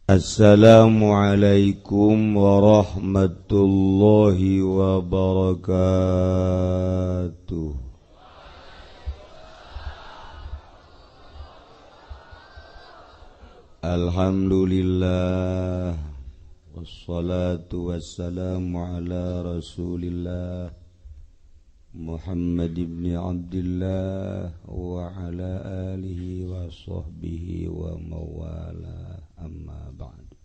Assalamualaikum warahmatullahi wabarakatuh. Alhamdulillah wassalatu wassalamu ala Rasulillah Muhammad ibn Abdullah wa ala alihi wa sahbihi wa mawala amma ba'd.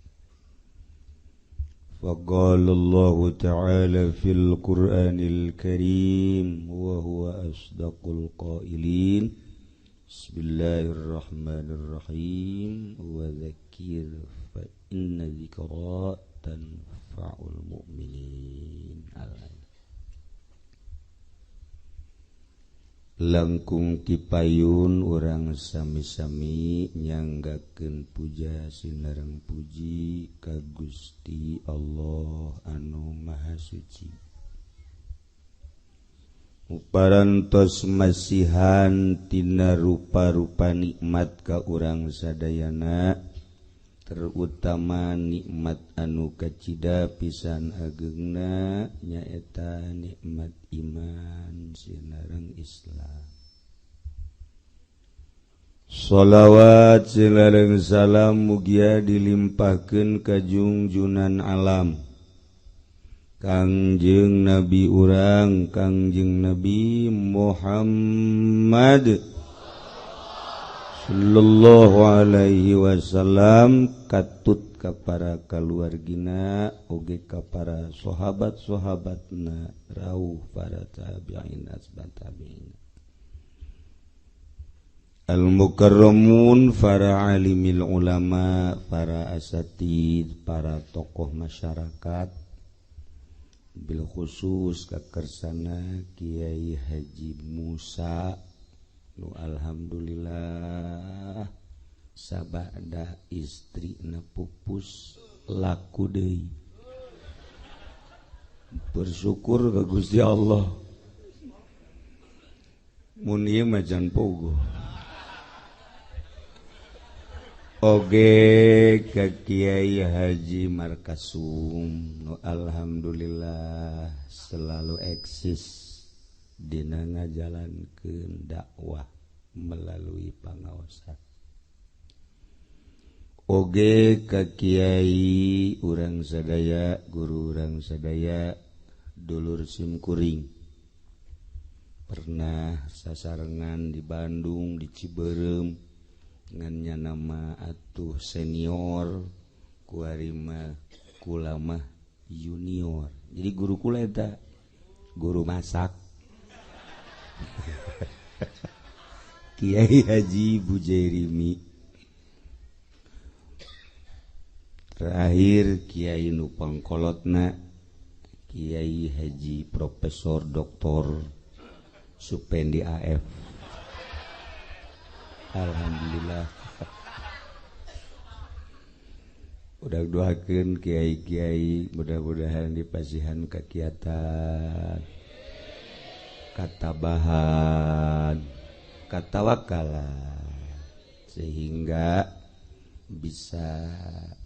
Faqala Allah ta'ala fil Qur'anil Karim wa huwa asdaqul qailin. Bismillahirrahmanirrahim. Wa dzakir fa inna dzikra tanfa'ul mu'minin. Langkung kipayun urang sami-sami nyanggakeun puja sinareng puji ka Gusti Allah anu Maha Suci. Parantos masihan tina rupa-rupa nikmat ka urang sadayana, terutama nikmat anu kacida pisan ageungna nyaeta nikmat iman sinareng Islam. Shalawat sinareng salam mugia dilimpahkeun ka junjunan alam Kangjeng Nabi urang Kangjeng Nabi Muhammad sallallahu alaihi wasallam, katut ka para kaluargina oge ka para sahabat-sahabatna rawuh para tabi'in asbat tabi'in al-mukarramun, para alimil ulama, para asatid, para tokoh masyarakat, bil khusus kakersana Kiai Haji Musa nu alhamdulillah sabada istrina pupus laku deui. Bersyukur ka Gusti Allah. Mun ieu mah jan pogo. Oge ka Kiai Haji Markasum nu alhamdulillah selalu eksis dina ngajalankeun dakwah melalui pangaosan. Oge ka Kiai urang sadaya, guru urang sadaya, dulur simkuring, pernah sasarengan di Bandung, di Ciberem, ngannya nama atuh senior, kuarima kulama junior. Jadi guru kula eta guru masak. Kiai Haji Bujairimi. Terakhir Kiai nu pangkolotna Kiai Haji Profesor Dr. Supendi AF. Alhamdulillah. Udah doakeun kiai-kiai mudah-mudahan dipasihan kakiatan, katabahan, katawakalan, sehingga bisa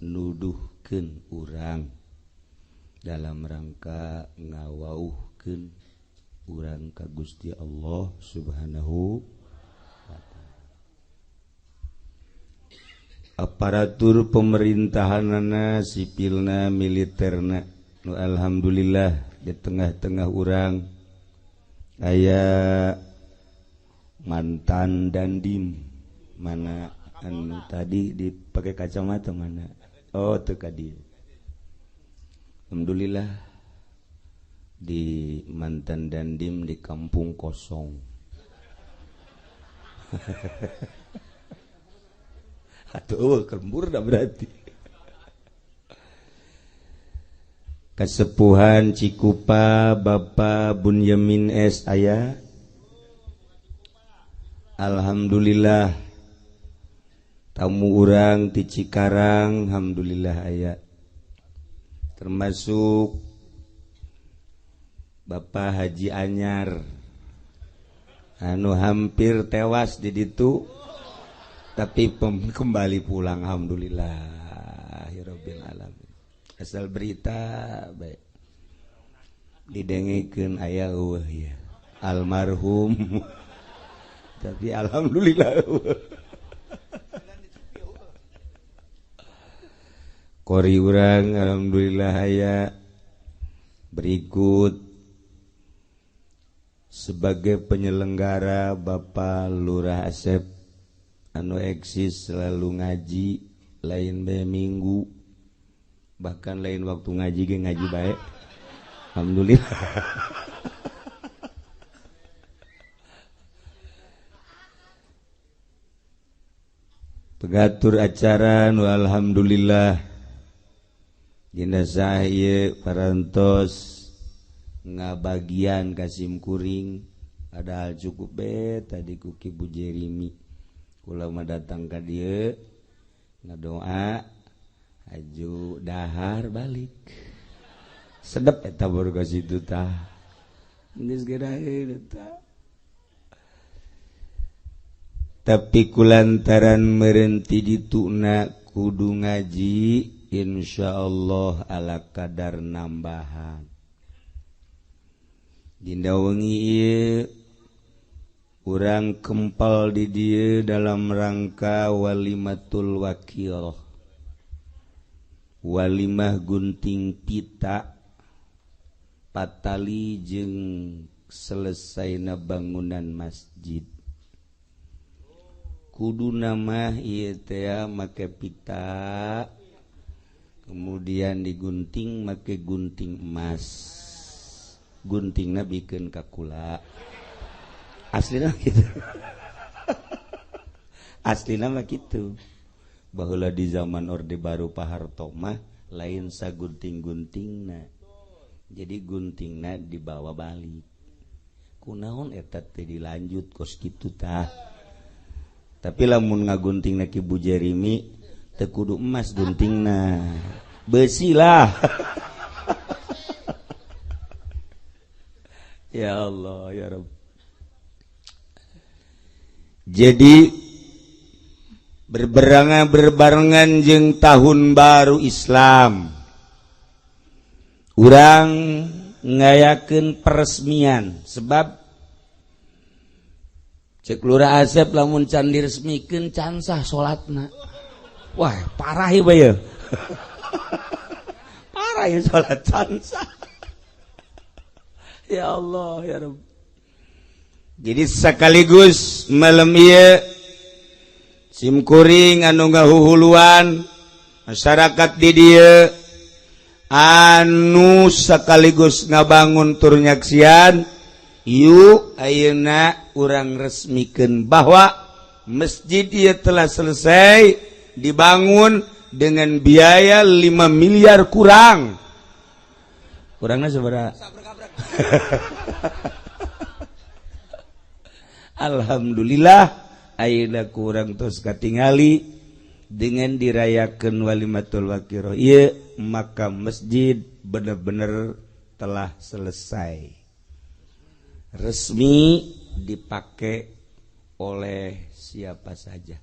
nuduhkeun urang dalam rangka ngawauhkeun urang ka Gusti Allah Subhanahu wa ta'ala. Aparatur pemerintahanana, sipilna, militerna, nu alhamdulillah di tengah-tengah urang aya mantan dandim. Mana anu tadi dipakai kacamata mana? Oh, teu ka dieu. Alhamdulillah di mantan dandim di kampung kosong. Atuh kembur dah berarti. Kasepuhan Cikupa Bapak Bunyamin S. aya. Alhamdulillah. Tamu urang ti Cikarang alhamdulillah aya. Termasuk Bapak Haji Anyar anu hampir tewas di ditu tapi kembali pulang alhamdulillah. rabbil alamin. Asal berita baik didengikeun aya eueuh ya almarhum tapi alhamdulillah kori urang alhamdulillah aya berikut sebagai penyelenggara Bapak Lurah Asep anu eksis selalu ngaji lain bae minggu bahkan lain waktu ngaji ge ngaji bae alhamdulillah. Pegatur acara nu alhamdulillah dina saha parantos ngabagian kasim kuring padahal cukup tadi ku Kibu Jerimi kula mah datang ka dieu ngadoa aju dahar balik sedep eta baru ka situ tah geus geuraheun eta tapi kulantaran merenti dituna kudu ngaji insyaallah ala kadar nambahan dina wengi ieu urang kempal di dieu dalam rangka walimatul wakil walimah gunting pita patali jeung selesaina bangunan masjid kudu nama ieu teh make pita kemudian digunting make gunting emas guntingna bikeun ka kula aslina gitu aslina mah kitu baheula di zaman Orde Baru Pak Harto mah lain sagunting-guntingna jadi guntingna dibawa balik kunaon eta teh dilanjut kos kitu tah tapi lamun ngaguntingna Kibu Jerimi teu kudu emas guntingna besi lah. Ya Allah ya Rabb. Jadi berbarengan jeung tahun baru Islam urang ngayakeun peresmian sebab cek Lurah Asep lamun can diresmikeun can sah salatna. Wah, parah ieu bae. Parah ieu salat can sah. Ya Allah ya Rabb. Jadi sekaligus malam ieu simkuring anu ngahuhuluan masyarakat di dieu anu sekaligus ngabangun tur nyaksian yuk ayeuna urang resmikeun bahwa masjid ieu telah selesai dibangun dengan biaya 5 miliar kurang. Kurangna sabaraha? Alhamdulillah ayeuna kurang tos katingali dengan dirayakeun walimatul waqiroh ieu maka masjid benar-benar telah selesai resmi dipakai oleh siapa saja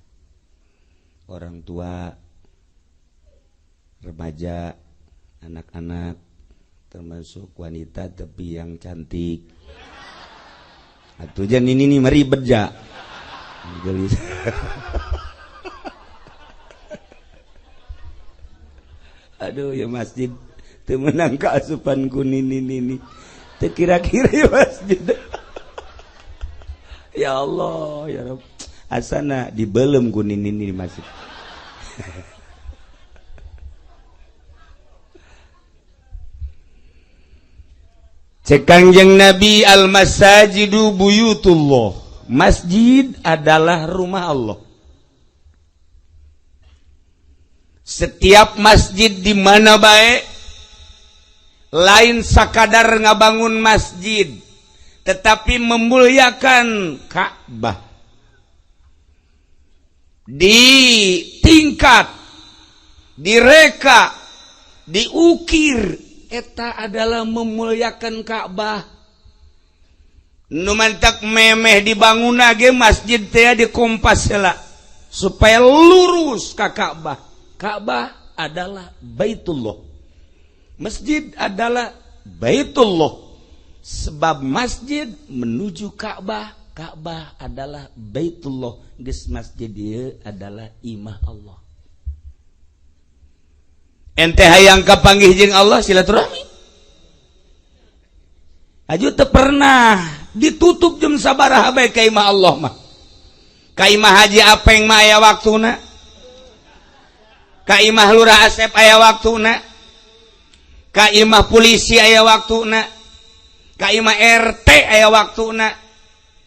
orang tua remaja anak-anak termasuk wanita tapi yang cantik atuh jan ini meribet ja gelis. Aduh ya masjid teu meunang kaasupan ku nini teu kira-kira ya masjid. Ya Allah ya Rabb asana dibeulem ku nini di masjid. Cek Kangjeng Nabi al-masajidu buyutullah. Masjid adalah rumah Allah. Setiap masjid di mana baik lain sakadar ngabangun masjid tetapi memuliakan Ka'bah. Ditingkat, direka, diukir eta adalah memuliakan Ka'bah. Nu mantak memeh dibangun ge masjid teh dikompas heula supaya lurus ka Ka'bah. Ka'bah adalah Baitullah. Masjid adalah Baitullah. Sebab masjid menuju Ka'bah, Ka'bah adalah Baitullah. Geus masjid ieu adalah imah Allah. Ente hayang kapanggih jeung Allah silaturahmi. Aju teu pernah ditutup jam sabaraha bae ka imah Allah mah. Ka imah Haji Apeng mah aya waktuna. Ka imah Lurah Asep aya waktuna. Ka imah polisi aya waktuna. Ka imah RT aya waktuna.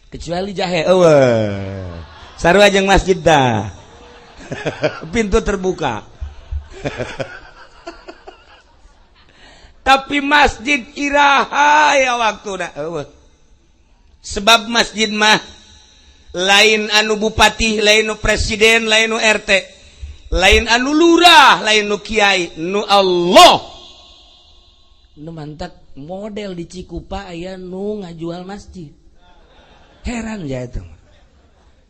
Kecuali jahe eueuh. Sarua jeung masjid dah. Pintu terbuka. Tapi masjid iraha aya waktuna eueuh. Sebab masjid mah lain anu bupati, lain nu presiden, lain nu RT, lain anu lurah, lain nu kiai, nu Allah. Nu mantak model di Cikupa aya nu ngajual masjid. Heran ya itu.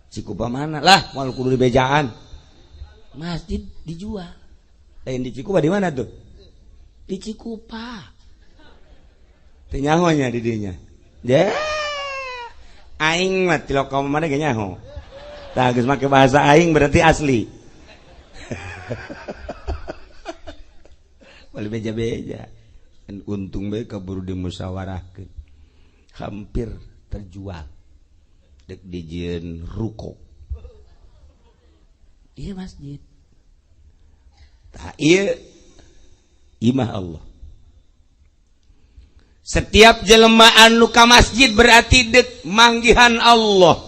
Cikupa mana? Lah, moal kudu di bejaan. Masjid dijual. Lain di Cikupa di mana tuh? Di Cikupa. Teu nyahonya di dinya. Ya. Aing mah ti lokal mana ge nyaho. Tah geus make bahasa aing berarti asli. Bali beja-beja. Untung bae kaburu dimusyawarahkeun. Hampir terjual. Dek dijieun ruko. Ieu masjid. Tah ieu imah Allah. Setiap jelema anu ka masjid berarti dek manggihan Allah.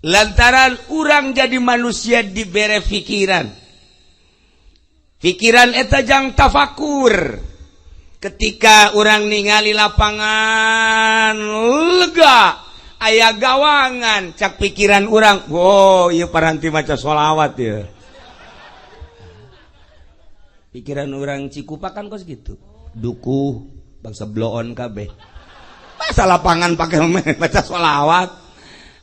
Lantaran urang jadi manusia dibere pikiran. Pikiran eta jang tafakur. Ketika orang ningali lapangan lega, aya gawangan, cak pikiran orang, wow, ieu paranti maca sholawat ya. Pikiran orang Cikupa kan kos gitu. Dukuh, bangsa bloon kabeh. Masa lapangan pakai maca sholawat.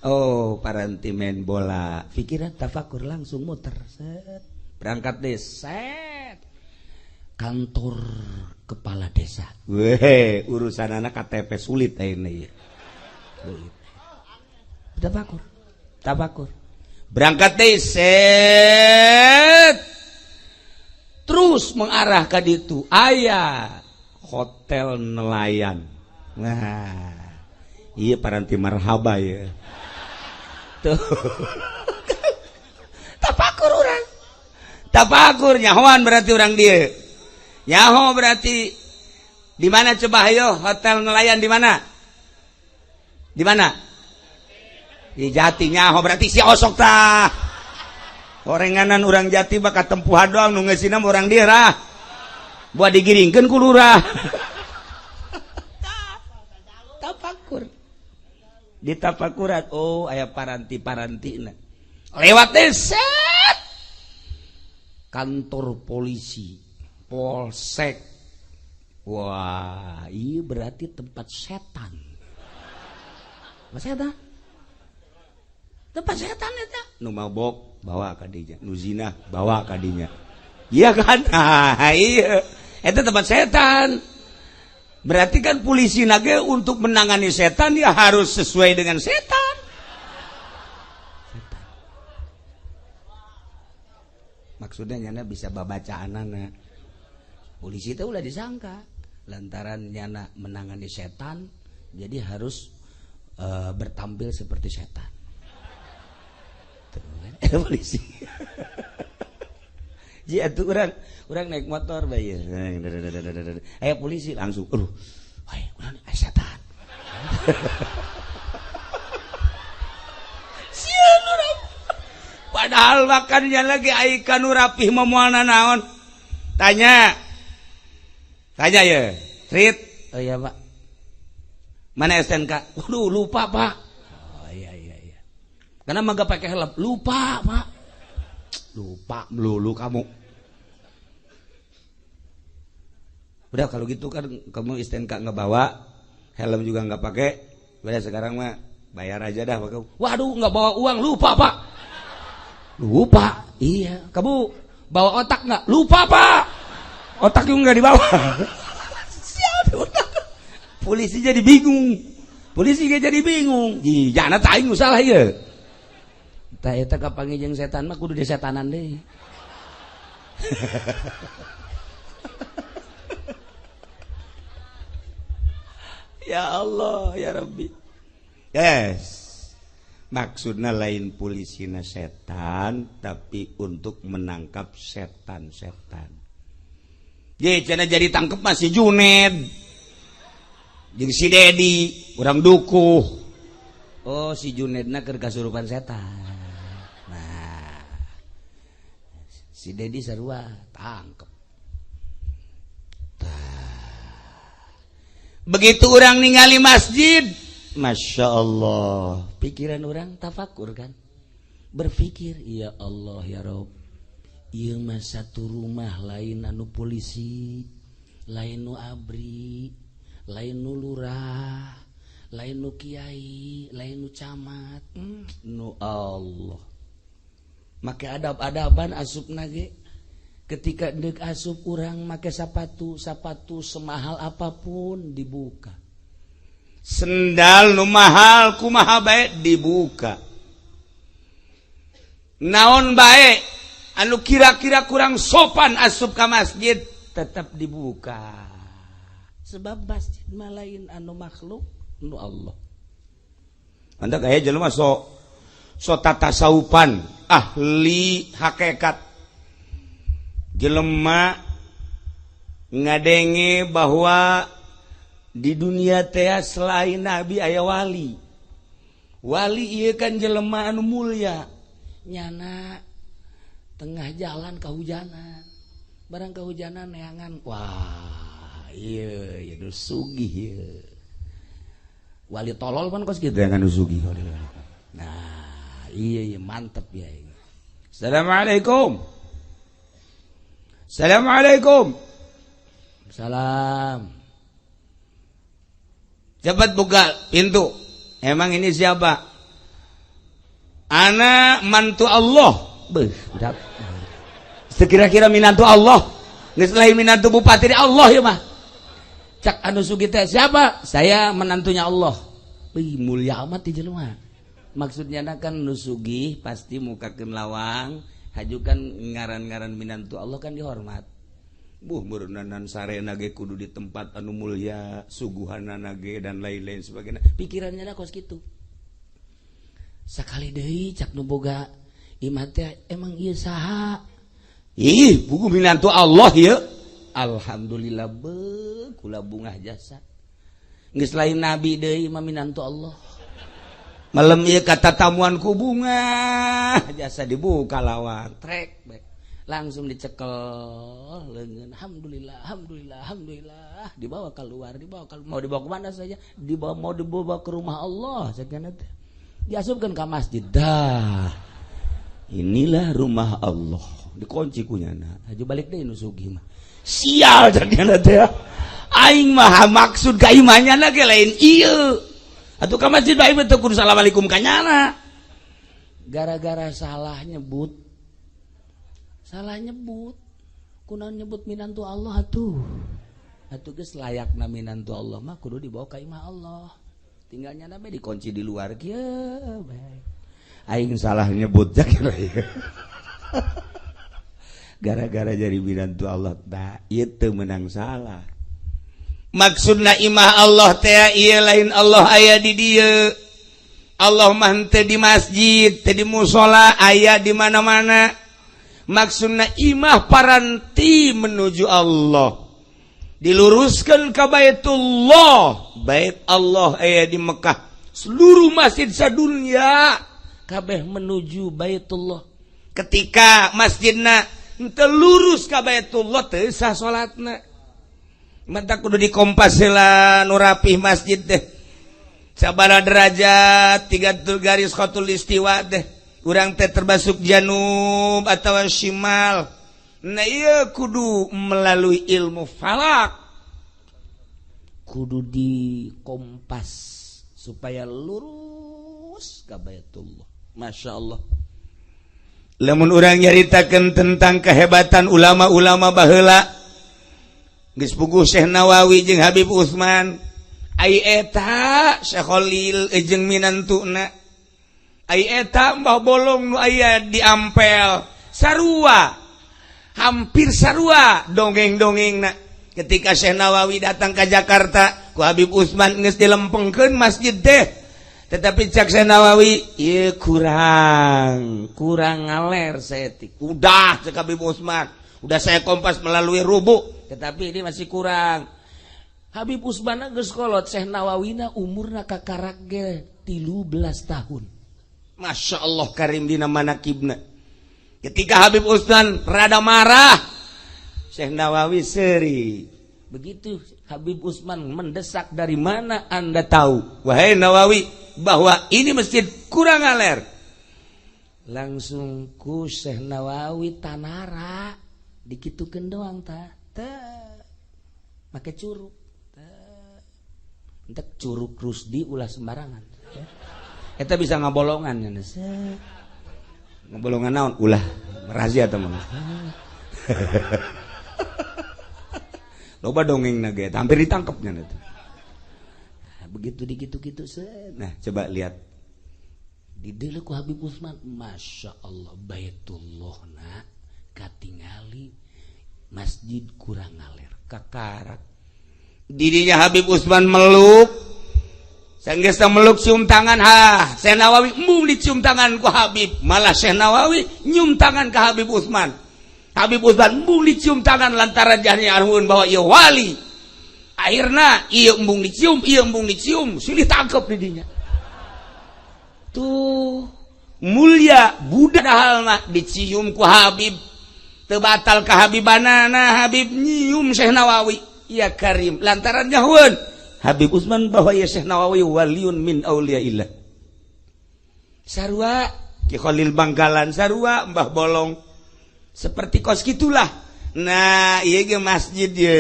Oh, paranti main bola. Pikiran tafakur langsung muter. Set. Berangkat desa. Kantor kepala desa. Weh, urusan anak KTP sulit ini. Tafakur. Tafakur. Berangkat desa. Terus mengarah ke ditu aya hotel nelayan. Nah, iya paranti marhaba ya. Tuh. Tafakur orang. Tafakur nyahoan berarti orang dia. Nyaho berarti di mana coba ayo hotel nelayan di mana? Di mana? Di Jati nyaho berarti si osok tah. Orenganan orang Jati bakat tempuhan doang nu ngeusina orang dia rah. Buat digiringkeun ku lurah. Tafakur. Di tafakuran oh aya paranti-parantina. Lewat desa. Kantor polisi, polsek. Wah, iya berarti tempat setan. Apa setan? Tempat setan eta. Nu mabok bawa ka dinya, nu zina bawa ka dinya. Iya kan? Ah, iya. Eta tempat setan. Berarti kan polisi nage untuk menangani setan ya harus sesuai dengan setan. Maksudnya nyana bisa babacaan anak. Polisi itu udah disangka lantaran nyana menangani setan, jadi harus bertampil seperti setan. Tuh kan polisi. Jadi atuh orang naik motor bae. Aya polisi langsung, aduh, wah, urang setan. Sian urang. Padahal makannya lagi aikan rapih memualna naon. Tanya ya, Trit. Oh iya Pak. Mana STNK? Waduh lupa Pak. Oh iya. Karena mah gak pakai helm. Lupa Pak. Lupa melulu kamu. Udah kalau gitu kan kamu STNK nggak bawa, helm juga nggak pakai. Udah sekarang mah bayar aja dah Pak. Waduh nggak bawa uang, lupa Pak. Lupa, iya. Kamu Bawa otak nggak? Lupa Pak. Otak juga nggak dibawa. Polisi jadi bingung. Polisi jadi bingung. Jangan taing salah ya. Tak eta kapangi jeung setan mah kudu disetanan deh. Ya Allah ya Rabbi. Yes. Maksudnya lain polisina setan, tapi untuk menangkap setan-setan. Jadi tangkep masih Juned, jadi si Dedi, orang dukuh. Oh si Junedna keur kasurupan setan. Nah, si Dedi sarua tangkep. Begitu orang ningali masjid. Masya Allah, pikiran orang tafakur kan, berpikir ya Allah ya Rob, ieu mah satu rumah lain anu polisi, lain nu abri, lain nu lurah, lain nu kiai, lain nu camat, nu Allah. Make adab-adaban asupna ge, ketika deuk asup urang make sapatu semahal apapun dibuka. Sendal nu mahal kumaha bae dibuka. Naon bae anu kira-kira kurang sopan asup ka masjid tetap dibuka. Sebab masjid mah lain anu makhluk nu Allah. Anda kaya jelema so tatasaupan, ahli hakikat. Jelema ngadenge bahwa di dunia teh selain nabi aya wali. Wali ieu kan jelema anu mulia. Nyana tengah jalan kahujanan. Barang kahujanan neangan, wah, ieu nu sugih ieu. Wali tolol pan kos kitu anu sugih. Nah, iya mantep ya. Assalamualaikum. Assalamualaikum. Salam. Cepat buka pintu. Emang ini siapa? Ana mantu Allah. Budak. Sekira-kira minantu Allah. Geus lain minantu bupati di Allah ya mah. Cak anu sugih teh siapa? Saya menantunya Allah. Mulia amat di jelema. Maksudnya kan nu sugih pasti mukakeun lawang, hajukan ngaran-ngaran minantu Allah kan dihormat. Meureunanan sarena ge kudu di tempat anu mulia, suguhanana ge dan lain-lain sebagainya. Pikirannya kos kitu. Sakali deui cak nu boga imah teh emang ieu saha? Ih, buku minantu Allah ieu. Alhamdulillah kula bungah jasa. Geus lain nabi deui mah minantu Allah. Malam ieu kata tamuan ku bunga, jasa dibuka lawang, trek bae. Langsung dicekel leungeun. Alhamdulillah dibawa keluar, mau dibawa ke mana saja, mau dibawa ke rumah Allah sakana teh, diasupkeun ka masjid. Dah inilah rumah Allah, dikunci kunyana. Haju balik deui nu sugih mah sial sakana teh. Aing mah maksud ka imahnya ge lain ieu, atuh ka masjid bae teh kudu assalamualaikum ka nyana. Gara-gara salah nyebut, kunaon nyebut minantu Allah atuh geus layakna minantu Allah mah kudu dibawa ka imah Allah. Tinggalnya na bae dikunci di luar kieu bae. Aing salah nyebut kira ieu. Gara-gara jadi minantu Allah da ieu teu meunang salah. Maksudna imah Allah teh ieu lain Allah aya di dieu. Allah mah teu di masjid, teu di mushola, aya di mana-mana. Maksudna imah paranti menuju Allah, diluruskan ke Baitullah. Bait Allah aya di Mekah, seluruh masjid sadunya kabeh menuju Baitullah. Ketika masjidna teu lurus ka Baitullah teu sah salatna. Mata kudu dikompas heula nu rapih masjid teh. Sabaraha derajat 3 garis khatul istiwa teh. Urang teh terbasuk janub atau shimal. Nah iya kudu melalui ilmu falak, kudu dikompas supaya lurus ka Baitullah. Masya Allah. lamun urang nyaritakeun tentang kehebatan ulama-ulama baheula geus puguh Syekh Nawawi jeung Habib Utsman ai eta Syekh Khalil jeung minantuna ai eta Mbah Bolong nu aya di Ampel sarua hampir sarua dongeng-dongengna ketika Syekh Nawawi datang ke Jakarta ku Habib Utsman geus dilempengkeun masjid teh tetapi cak Syekh Nawawi ieu kurang ngaler setik udah cak Habib Utsman udah saya kompas melalui rubuk tetapi ini masih kurang. Habib Utsman geus kolot Syekh Nawawina umurna kakarak ge 13 tahun. Masya Allah karim dina manakibna. Ketika Habib Utsman rada marah, Syekh Nawawi seri. Begitu Habib Utsman mendesak, dari mana Anda tahu, wahai Nawawi, bahwa ini masjid kurang aler? Langsung ku Syekh Nawawi tanara dikitukeun doang tah. Make curug. Entek curug Rusdi ulah sembarangan. Eta bisa ngabolongan nya. Ngabolongan naon? Ulah rahasia teman. Loba dongengna ge hampir ditangkepnya eta. Nah, begitu dikitu-kitu nah coba lihat di dieu ku Habib Utsman, Masya Allah Baitullahna katingali masjid kurang ngaler kakarak. Didinya Habib Utsman meluk sanggesa meluk cium tangan Syekh Nawawi embung dicium tangan ku Habib, malah Syekh Nawawi nyium tangan ke Habib Utsman. Habib Utsman embung dicium tangan lantaran jahnya arhun bahwa ieu wali. Akhirna ieu embung dicium silih tangkep didinya. Tuh mulia budak halna dicium ku Habib teu batal ka Habibanana. Habib nyium Syekh Nawawi ya karim lantaran nyahun Habib Utsman bahwa ya Syekh Nawawi waliun min auliyaillah. Sarua Ki Khalil Bangkalan, sarua Mbah Bolong seperti kos gitulah. Nah ieu ge masjid ye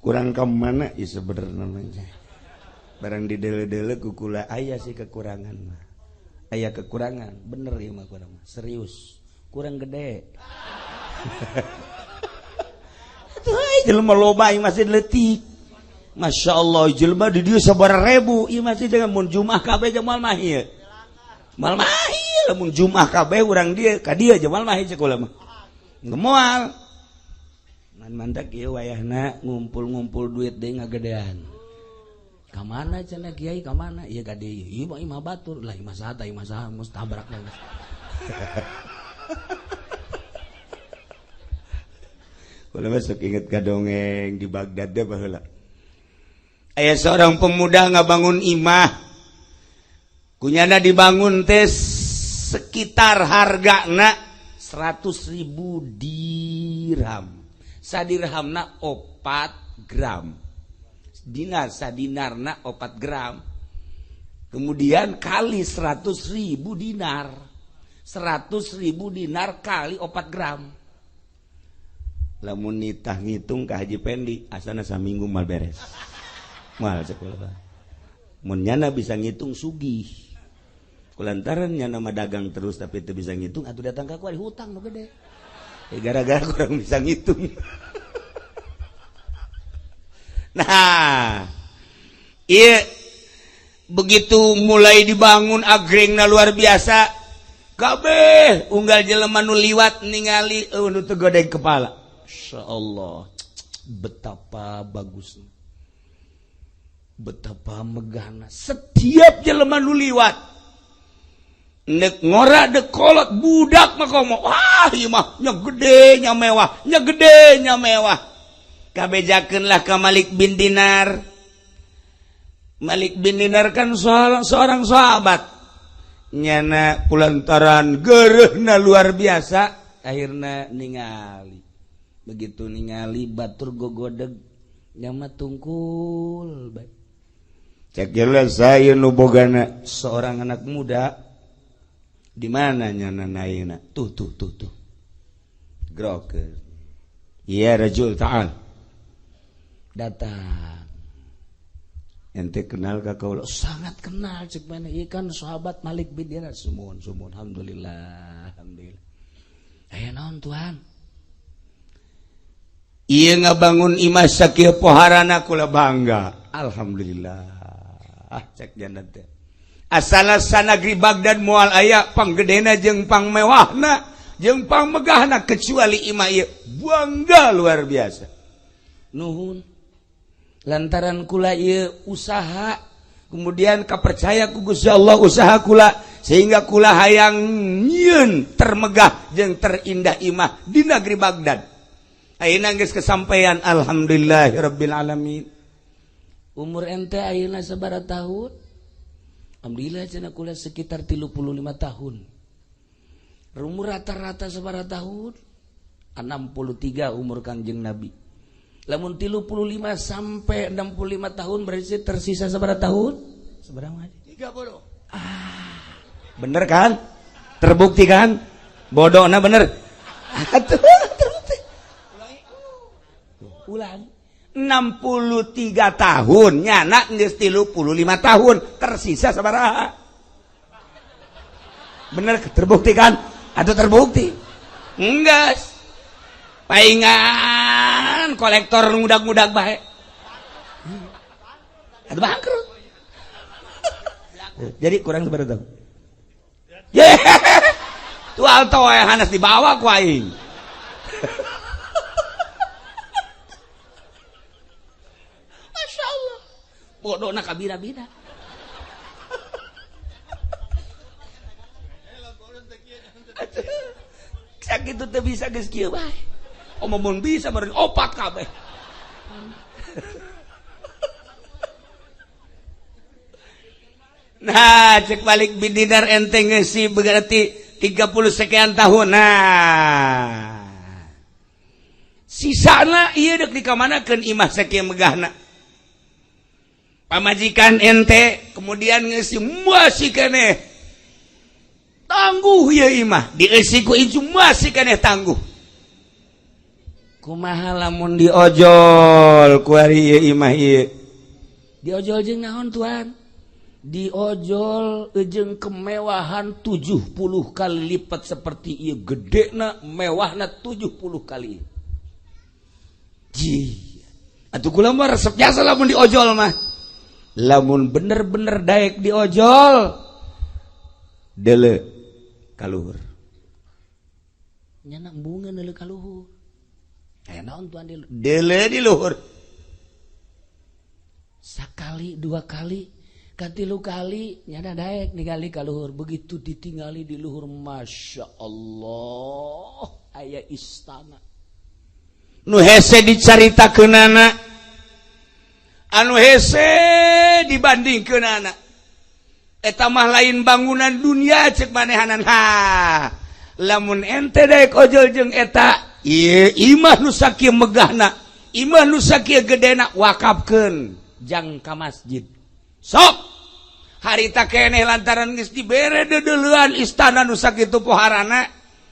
kurang ka mana ieu sebenarnya namanya barang dideule-deule ku kula aya sih kekurangan mah aya kekurangan bener ieu mah kurang serius kurang gede. Jelema loba ieu masjid leutik. Masya Allah jelema di dieu sabaraha ribu ieu masjid dengan mun Jumaah kabeh jeung moal mah ieu. Moal mah ieu lamun Jumaah kabeh urang dieu ka dieu jeung moal mah ieu kula mah. Moal. Man mantak ieu wayahna ngumpul-ngumpul duit deui ngagedean. Ka mana cenah Kiai ka mana? Ieu ka dieu. Ieu mah imah batur lah imah saha imah saha must tabrakna. Kula masuk inget ka dongeng di Baghdad deh baheula. Aya seorang pemuda ngabangun imah. Kunyana dibangun teh sekitar hargana 100.000 dirham. Sadirhamna 4 gram. Dinar sadinarna 4 gram. Kemudian kali 100.000 dinar. 100.000 dinar kali 4 gram. Lamun nitah ngitung ka Haji Pendi asana saminggu mal beres. Mal sekolah. Mun nyana bisa ngitung sugih. Kulantaran nyana mah dagang terus tapi teu bisa ngitung atuh datang ka kuari hutang nu gede. Gara-gara kurang bisa ngitung. Nah, iya begitu mulai dibangun agrengna luar biasa. Kabeh unggal jelema nu liwat ningali nu teu godeng kepala. Masyaallah, betapa bagusnya, betapa megahna. Setiap jelema nu liwat, nek ngora dek kolot budak mah komo, wah ieu mah nya gede nya mewah, Kabejakeunlah ka Malik bin Dinar. Malik bin Dinar kan seorang sahabat. Nyana kulantaran geureuhna luar biasa, akhirna ningali. Begitu ningali batur gogodeg nyama tungkul bae. Cek jelas saya nu bogana seorang anak muda di mana nyana naina tuh groker ya rajul ta'al datang ente kenal ka kaula? Sangat kenal cek mana ieu kan sahabat Malik bin Dinar. Sumuhun alhamdulillah. Aya naon tuan? Ieu ngabangun imah sakieu poharana kula bangga. Alhamdulillah. Cek jannah teh. Asal sanagri Baghdad moal aya panggedena jeung pangmewahna jeung pangmegahna kecuali imah ieu. Bangga luar biasa. Nuhun. Lantaran kula ieu usaha kemudian kapercaya ku Gusti Allah usaha kula sehingga kula hayang nyieun termegah jeung terindah imah di negeri Baghdad. Ayeuna geus kesampaian alhamdulillahirabbil alamin. Umur ente ayeuna sabaraha tahun? Alhamdulillah cenah kula sekitar 35 tahun. Umur rata-rata sabaraha tahun? 63 umur Kangjeng Nabi. Lamun 35 sampai 65 tahun berarti tersisa sabaraha tahun? Sabaraha? 30. Bener kan? Terbukti kan? Bodohna bener. Terbukti. Ulang. 63 tahun nyana geus 35 tahun tersisa sabaraha? Bener terbukti kan? Atau terbukti? Enggak. Paingan kolektor ngudag-ngudag bae. Atuh bangkrut. Jadi kurang sabaraha tahun? Tuh alto wae hanas dibawa ku aing. Masyaallah. Bodohna kabina-bina. Sakitu teh bisa geus kieu bae. Mun bisa meureun opat kabeh. Nah, cek balik bin Dinar ente ngeusi berarti 30 sekian tahun. Nah. Sisana ieu deuk dikamanakeun imah sakieu megahna. Pamajikan ente kemudian ngeusi masih keneh tangguh ieu imah. Dieusi ku incu masih keneh tangguh. Kumaha lamun diojol ku ari ieu imah ieu? Diojol jeung naon tuan? Diojol jeung kemewahan 70 kali lipat seperti ieu gedena mewahna 70 kali. Ji. Atuh kula mah resep jasa lamun diojol mah. Lamun bener-bener daek diojol deuleu kaluhur. Nya nambungeun deuleu kaluhur. Aya naon tuan deuleu? Deuleu di luhur. Sakali, dua kali, katilu kali nyana daek ningali ka luhur. Begitu ditingali di luhur, Masya Allah, aya istana. Nu hese dicaritakeunana, anu hese dibandingkeunana. Eta mah lain bangunan dunia cek manehanan. Ha, lamun ente daek ojol jeung eta, ieu imah nu sakieu megahna, imah nu sakieu gedena wakafkeun jang ka masjid. Sok harita keneh lantaran geus dibere dedeuleuan istana nu sakitu poharana,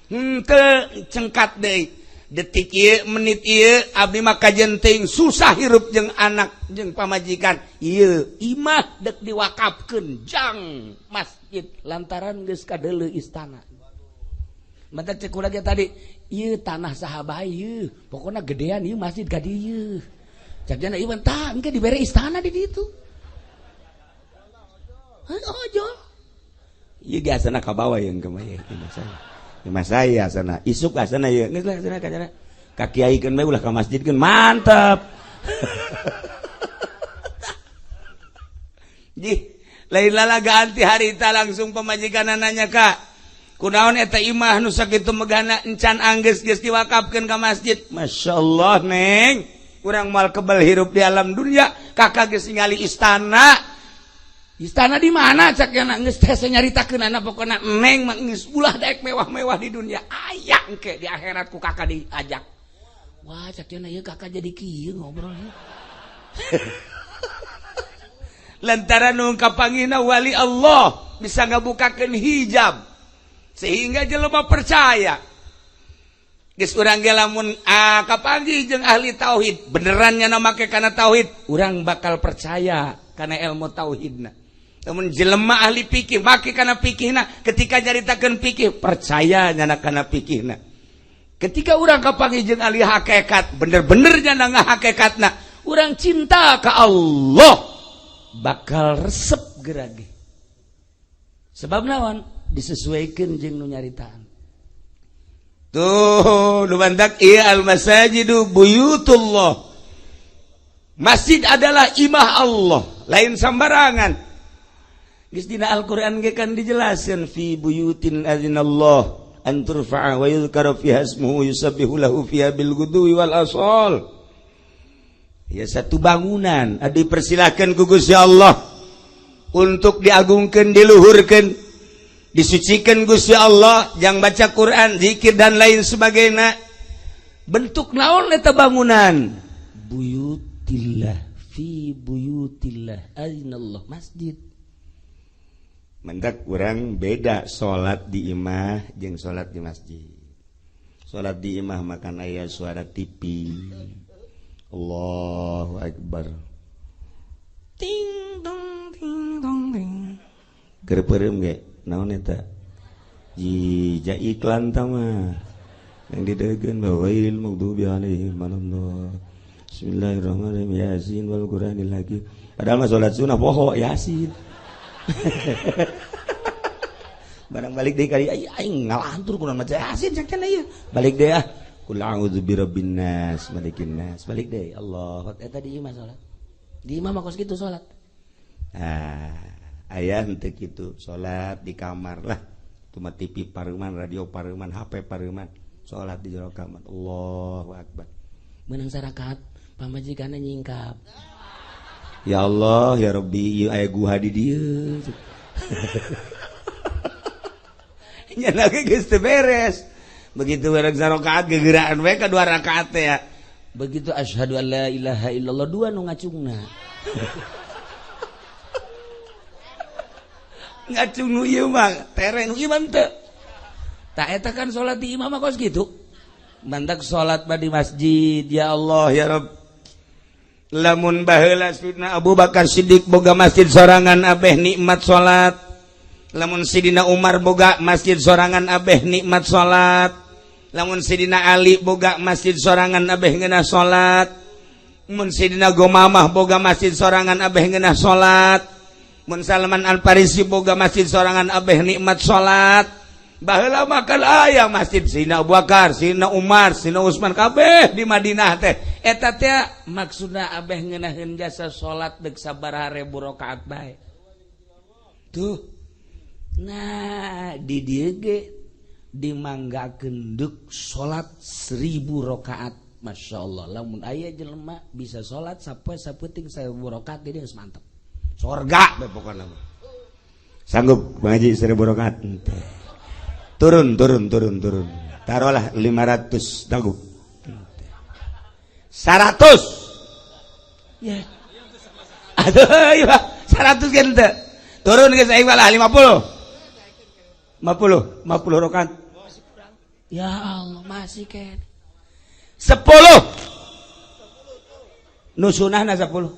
henteu cengkat deui. Detik ieu menit ieu abdi mah kajenting susah hirup jeung anak jeung pamajikan. Ieu imah deuk diwakafkeun jang masjid lantaran geus kadeuleu istana. Mata cek urang tadi, ieu tanah saha bae ieu. Pokona gedean ieu masjid ka dieu. Jadinya ieu tah engke dibere istana di ditu. Ojol. Ieu biasana ka bawah yang kemaya imah saya sana isuk asana ieu geus lah sana kana ka kiaikeun bae ulah ka masjidkeun mantap. Ji lain lalaga anti harita langsung pamajikan nanya ka kunaon eta imah nu sakitu megahna encan anggeus geus diwakafkeun ka masjid. Masyaallah neng urang moal kebal hirup di alam dunia kakak geus ningali istana. Istana di mana cak yana geus teh nyaritakeunana pokona neng mah geus ulah daek mewah-mewah di dunia aya engke di akhirat ku kakak diajak. Wah cak yana ieu kakak jadi kieu ngobrol. Lantaran nu kapanggihna wali Allah bisa ngabukakeun hijab sehingga jelema percaya. Geus urang ge lamun kapanggih jeung ahli tauhid beneran nya make kana tauhid urang bakal percaya karena ilmu tauhidna. Namun jelema ahli fikih make kana fikihna, ketika nyaritakeun fikih percaya nyana kana fikihna. Ketika urang kapanggih jeung ahli hakikat, bener-bener nyana ngahakikatna, urang cinta ka Allah bakal resep gerage. Sebab naon? Disesuaikan jeung nu nyaritaan. Tuh, nu mantak ieu al-masajidu buyutullah. Masjid adalah imah Allah, lain sambarangan. Geus dina Al-Qur'an ge kan dijelaskeun fi buyutin adzinallah an turfa'a wa yuzkara fiha ismuhu yusabbihu lahu fiha bil ghudwi wal asal. Ya satu bangunan dipersilakan ku Gusti Allah untuk diagungkeun, diluhurkeun, disucikan Gusti Allah, yang baca Quran, zikir dan lain sebagainya. Bentuk naon eta bangunan? Buyutillah, fi buyutillah adzinallah, masjid. Mendak urang beda salat di imah jeung salat di masjid. Salat di imah makan aya suara TV. Allahu Akbar. Ting dong ting dong ting. Keur peureum ge naon eta? Jija iklan tah mah. Yang didegeun bawail maghdubi alaihim waladdallin. Bismillahirrahmanirrahim. Yasin wal Qur'anil hakim. Padahal mah salat sunah poho Yasin. Barang balik deui kali aing ngalantur kunaon maca Yasin sakeun ieu. Balik deui ah. Qul a'udzu birabbin nas malikin nas. Balik deui. Allah. Eta di imah salat. Di imah mah kos kitu salat. Aya henteu kitu salat di kamar lah. Cuma TV pareuman, radio pareuman, HP pareuman. Salat di jero kamar. Allahu Akbar. Meunang sarakaat pamajikanna nyingkap. Ya Allah, ya Rabbi, aya guha di dieu. Nya ge geus teu beres. Begitu bareng sarakaat gegeuraan we ka 2 rakaat teh ya. Begitu asyhadu an la ilaha illallah 2 nu ngacungna. Ngacung nu ieu mah tere nu ieu mah teu. Tah eta kan salat di imam mah kos kitu. Mantak salat di masjid, ya Allah ya Rabb. Lamun baheula Sidina Abu Bakar Siddiq boga masjid sorangan abeh nikmat salat. Lamun Sidina Umar boga masjid sorangan abeh nikmat salat. Lamun Sidina Ali boga masjid sorangan abeh ngeunah salat. Mun Sidina Gomamah boga masjid sorangan abeh ngeunah salat. Mun Salman Al-Farisi boga masjid sorangan abeh nikmat salat. Baheula makan aya masjid Sidina Abu Bakar, Sidina Umar, Sidina Utsman kabeh di Madinah teh. Eta teh maksudna abeh ngeunaheun jasa salat deuk sabaraha ribu rakaat bae. Tuh. Nah, di dieu ge dimanggakeun deuk salat 1000 rakaat. Masyaallah, lamun aya jelema bisa salat sapoe sapeuting 1000 rakaat dia geus mantep. Surga bae pokona. Sanggup ngaji 1000 rakaat? Turun. Taruhlah 500 dagu. 100. Ya. Aduh, iya, 100 kan teu. Turun geus aing malah 50 rakaat. Ya Allah, masih kan. 10. Nu sunahna 10.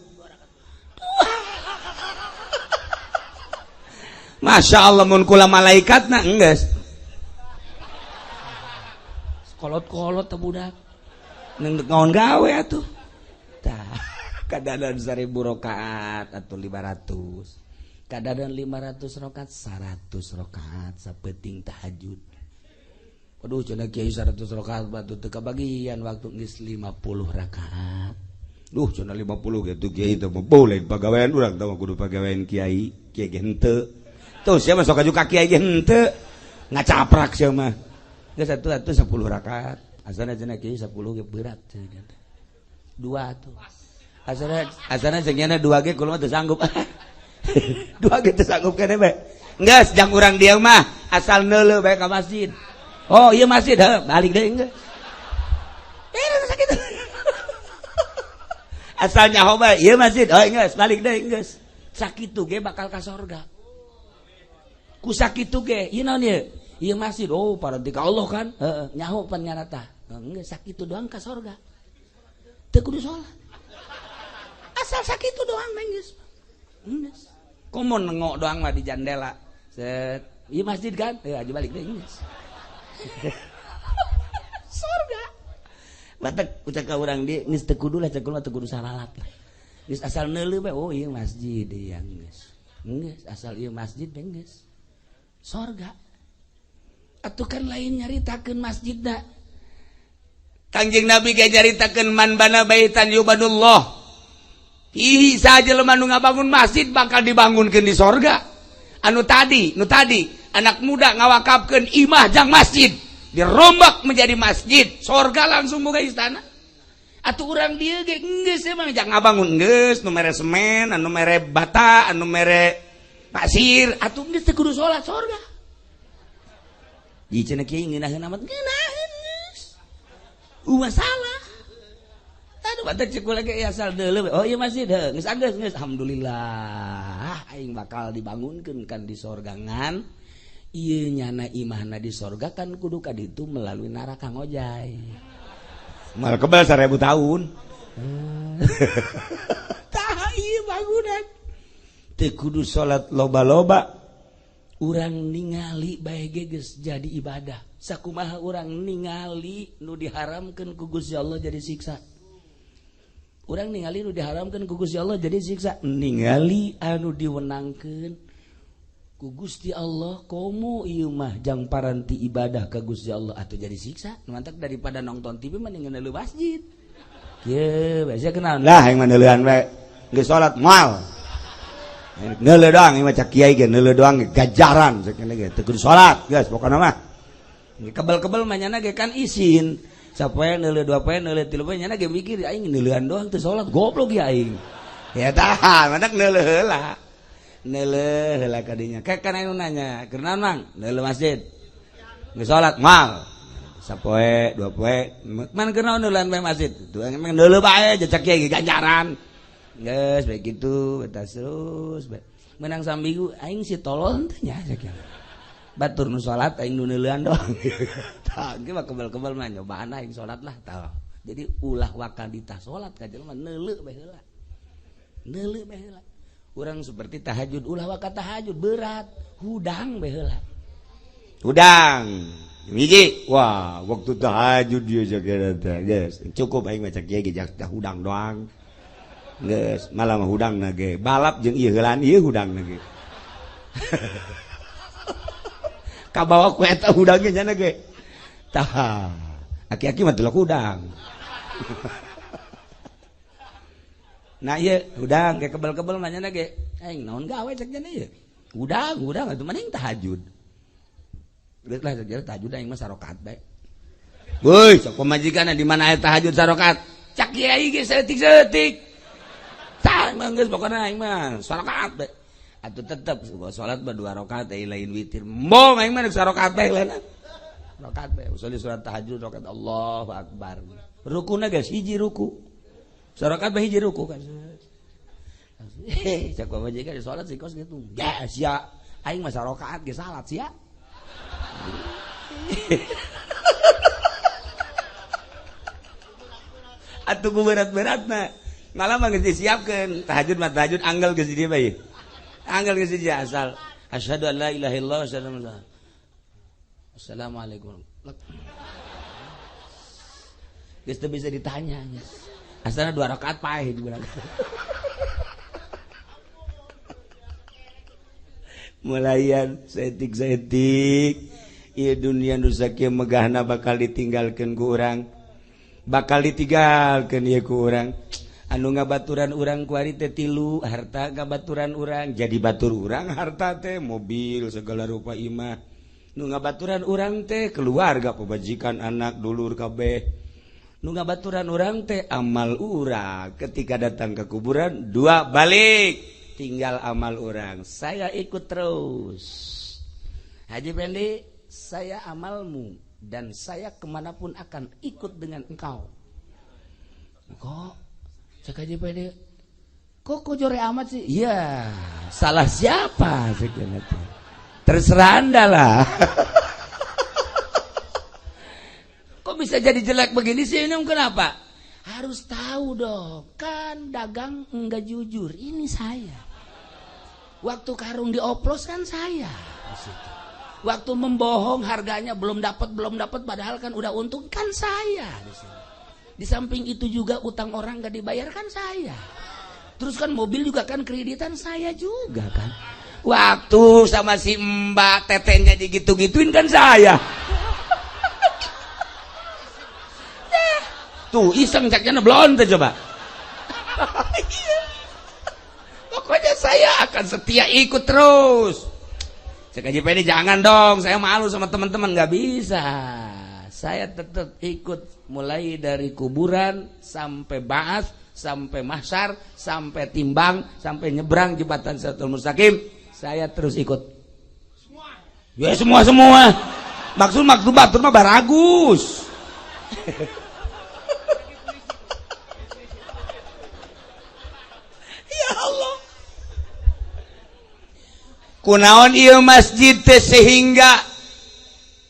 Masya Allah mun kula malaikatna enggeus. Kolot-kolot teh budak. Ngaon gawe atuh. Tah, kadadan 1000 rakaat atau 500. Kadadan 500 rakaat, 100 rakaat sapeuting tahajud. Aduh, cenah kiai 100 rakaat batu teu kabagian waktu geus 50 rakaat. Duh, cenah 50 gitu kiai teh boleh pagawean urang teh kudu pagawean kiai ge henteu. Tuh sia mah sok aju ka kiai ge henteu. Ngacaprak sia mah. Geus 10 rakaat. Asana cenah kiai 10 ge berat cenah. 2 tuh. Asana cenah 2 ge kulo teu sanggup. 2 ge teu sanggup keneh bae. Geus jang urang dieu mah asal neuleuh bae ka masjid. Oh, ieu masjid heuh, balik deui geus. Sakitu. Asal nyaho bae, ieu masjid, oh geus balik deui geus. Sakitu ge bakal ka sorga. Ku sakitu ge, ieu naon ieu? Ieu masjid, oh paranti ka Allah kan? Heeh, nyaho pan nyarata. Geus sakitu doang ka sorga. Teu kudu salat. Asal sakitu doang mah geus. Komo nengok doang mah di jendela. Set. Iya masjid kan? Ya aja balik deh geus. Surga. Batak ucap ka urang di geus teu kudu lah cek teu kudu salalat lah. Geus asal neuleuh bae oh ieu masjid ieu geus. Geus asal ieu masjid bae geus. Surga. Atuh kan lain nyaritakeun masjidna. Kangjeng Nabi ge nyaritakeun man bana baitan yubadullah. Ih saja lemah nu ngabangun masjid bakal dibangunkeun di sorga. Anu tadi anak muda ngawakapkeun imah jang masjid dirombak menjadi masjid, sorga langsung boga istana. Atuh urang dieu ge geus emang jang ngabangun geus nu mere semen, anu mere bata, anu mere pasir, atuh geus teu kudu salat sorga. Ieu cenah kieu ngeunaheun amat ngeunaheun geus. Masalah. Aduh, batak cikul lagi asal deuleu. Oh iya masjid, geus geus alhamdulillah. Aing bakal dibangunkeun kan di sorgangan. Ieu nyana imahna di sorga kan kudu ka ditu melalui neraka ngojay. Mal kebal 1000 tahun. Tah ieu bangunan. Teu kudu salat loba-loba. Urang ningali bae geus jadi ibadah. Sakumaha urang ningali nu diharamkeun ku Gusti Allah jadi siksa. Urang ningali nu diharamkeun ku Gusti Allah jadi siksa, ningali anu diwenangkeun ku Gusti Allah komo ieu mah jang paranti ibadah ka Gusti Allah atuh jadi siksa. Nu mantap daripada nonton TV mending neuleuh masjid. Kieu biasa kenal lah yang neuleuhan we geus salat moal. Neuleuh doang ieu mah cak kiai ge neuleuh doang gajaran sakene ge teu kudu salat geus pokona mah. Kebel-kebel mah nyana ge kan izin. Sapoe neuleuh 2 poe neuleuh 3 poe nyana ge mikir aing neuleuhan doang teu salat goblok ya aing. Ya tah, madak neuleuh heula. Neuleuh heula ka dinya. Kayak kan anu nanya, keur naon Mang? Neuleuh masjid. Geus salat moal. Sapoe 2 poe, man keur naon neuleuhan bae masjid? Tuh emang neuleuh bae jecak kieu ganjaran. Geus bae kitu, eta terus bae. Menang sambigu aing si tolol teh nya sakieu. Batur nu salat aing nu neuleuhan doang. Tah ge mah kebal-kebal mah nyobaan aing salat lah tah. Jadi ulah wakadita salat ka jelema neuleuh bae heula. Neuleuh bae heula. Urang seperti tahajud ulah wakat tahajud berat, hudang bae heula. Hudang. Hiji, wah waktu tahajud dia jaga teh. Geus, cukup aing maca kieu ge jak hudang doang. Geus, malah mah hudangna ge balap jeung ieu heulaan ieu hudangna ge. Kabawa ku eta hudangnya nyana ge. Tah. Aki-aki mah teu hudang. Nah ieu hudang ge kebel-kebel mah nyana ge. Aing naon gawe cek nyana ieu? Hudang atuh mending tahajud. Geus lah cek tahajud aing mah sarokat bae. Weuy, sok pamajikanna di mana aya tahajud sarokat? Cak kiai ge seutik-seutik. Tah mah geus pokona aing mah sarokat bae. Atuh tetep salat 2 rakaat lain witir. Mong aing mah sarokat bae lain. Rakaat bae usul salat tahajud rakaat Allahu akbar. Rukuna geus hiji ruku. Sarokat bae hiji ruku kan. Cak pamajikan salat sikos gitu. Ya sia aing mah sarokat ge salat sia. Atuh ku berat-beratna. Malah mah geus disiapkeun. Tahajud mah tahajud anggal geus di dieu bae. Anggal geus di asal asyhadu an la ilaha illallah wa asyhadu anna Assalamualaikum. Geus teu bisa ditanya geus. Asalna 2 rakaat paeh dibilang. Mulayan setik-setik ieu dunia nu sakieu megahna bakal ditinggalkeun ku urang. Bakal ditinggalkeun ieu ku urang. Anu ngabaturan urang ku ari teh 3 harta ngabaturan urang jadi batur urang harta teh mobil segala rupa imah nu ngabaturan urang teh keluarga pemajikan anak dulur kabeh nu ngabaturan urang teh amal urang ketika datang ke kuburan 2 balik tinggal amal urang saya ikut terus Haji Pendi saya amalmu dan saya kemanapun akan ikut dengan engkau kok cek aja pede kok jore amat sih iya salah siapa terserah anda lah. Kok bisa jadi jelek begini sih ini kenapa harus tahu dong kan dagang enggak jujur ini saya Waktu karung dioplos kan saya. Waktu membohong harganya belum dapat padahal kan udah untung kan saya di sini. Di samping itu juga utang orang gak dibayar kan saya. Terus kan mobil juga kan kreditan saya juga kan. Waktu sama si Mbak tetenya digitu-gituin kan saya. Tuh iseng caknya belum tuh coba. Pokoknya saya akan setia ikut terus. Cek Haji Pedi jangan dong, saya malu sama teman-teman, nggak bisa. Saya tetap ikut mulai dari kuburan sampai ba'ats, sampai mahsyar, sampai timbang, sampai nyebrang jembatan Siratal Mustaqim. Saya terus ikut. Ya semua. Maksud batur mah baragus. Ya Allah. Kunaon ieu masjid teh sehingga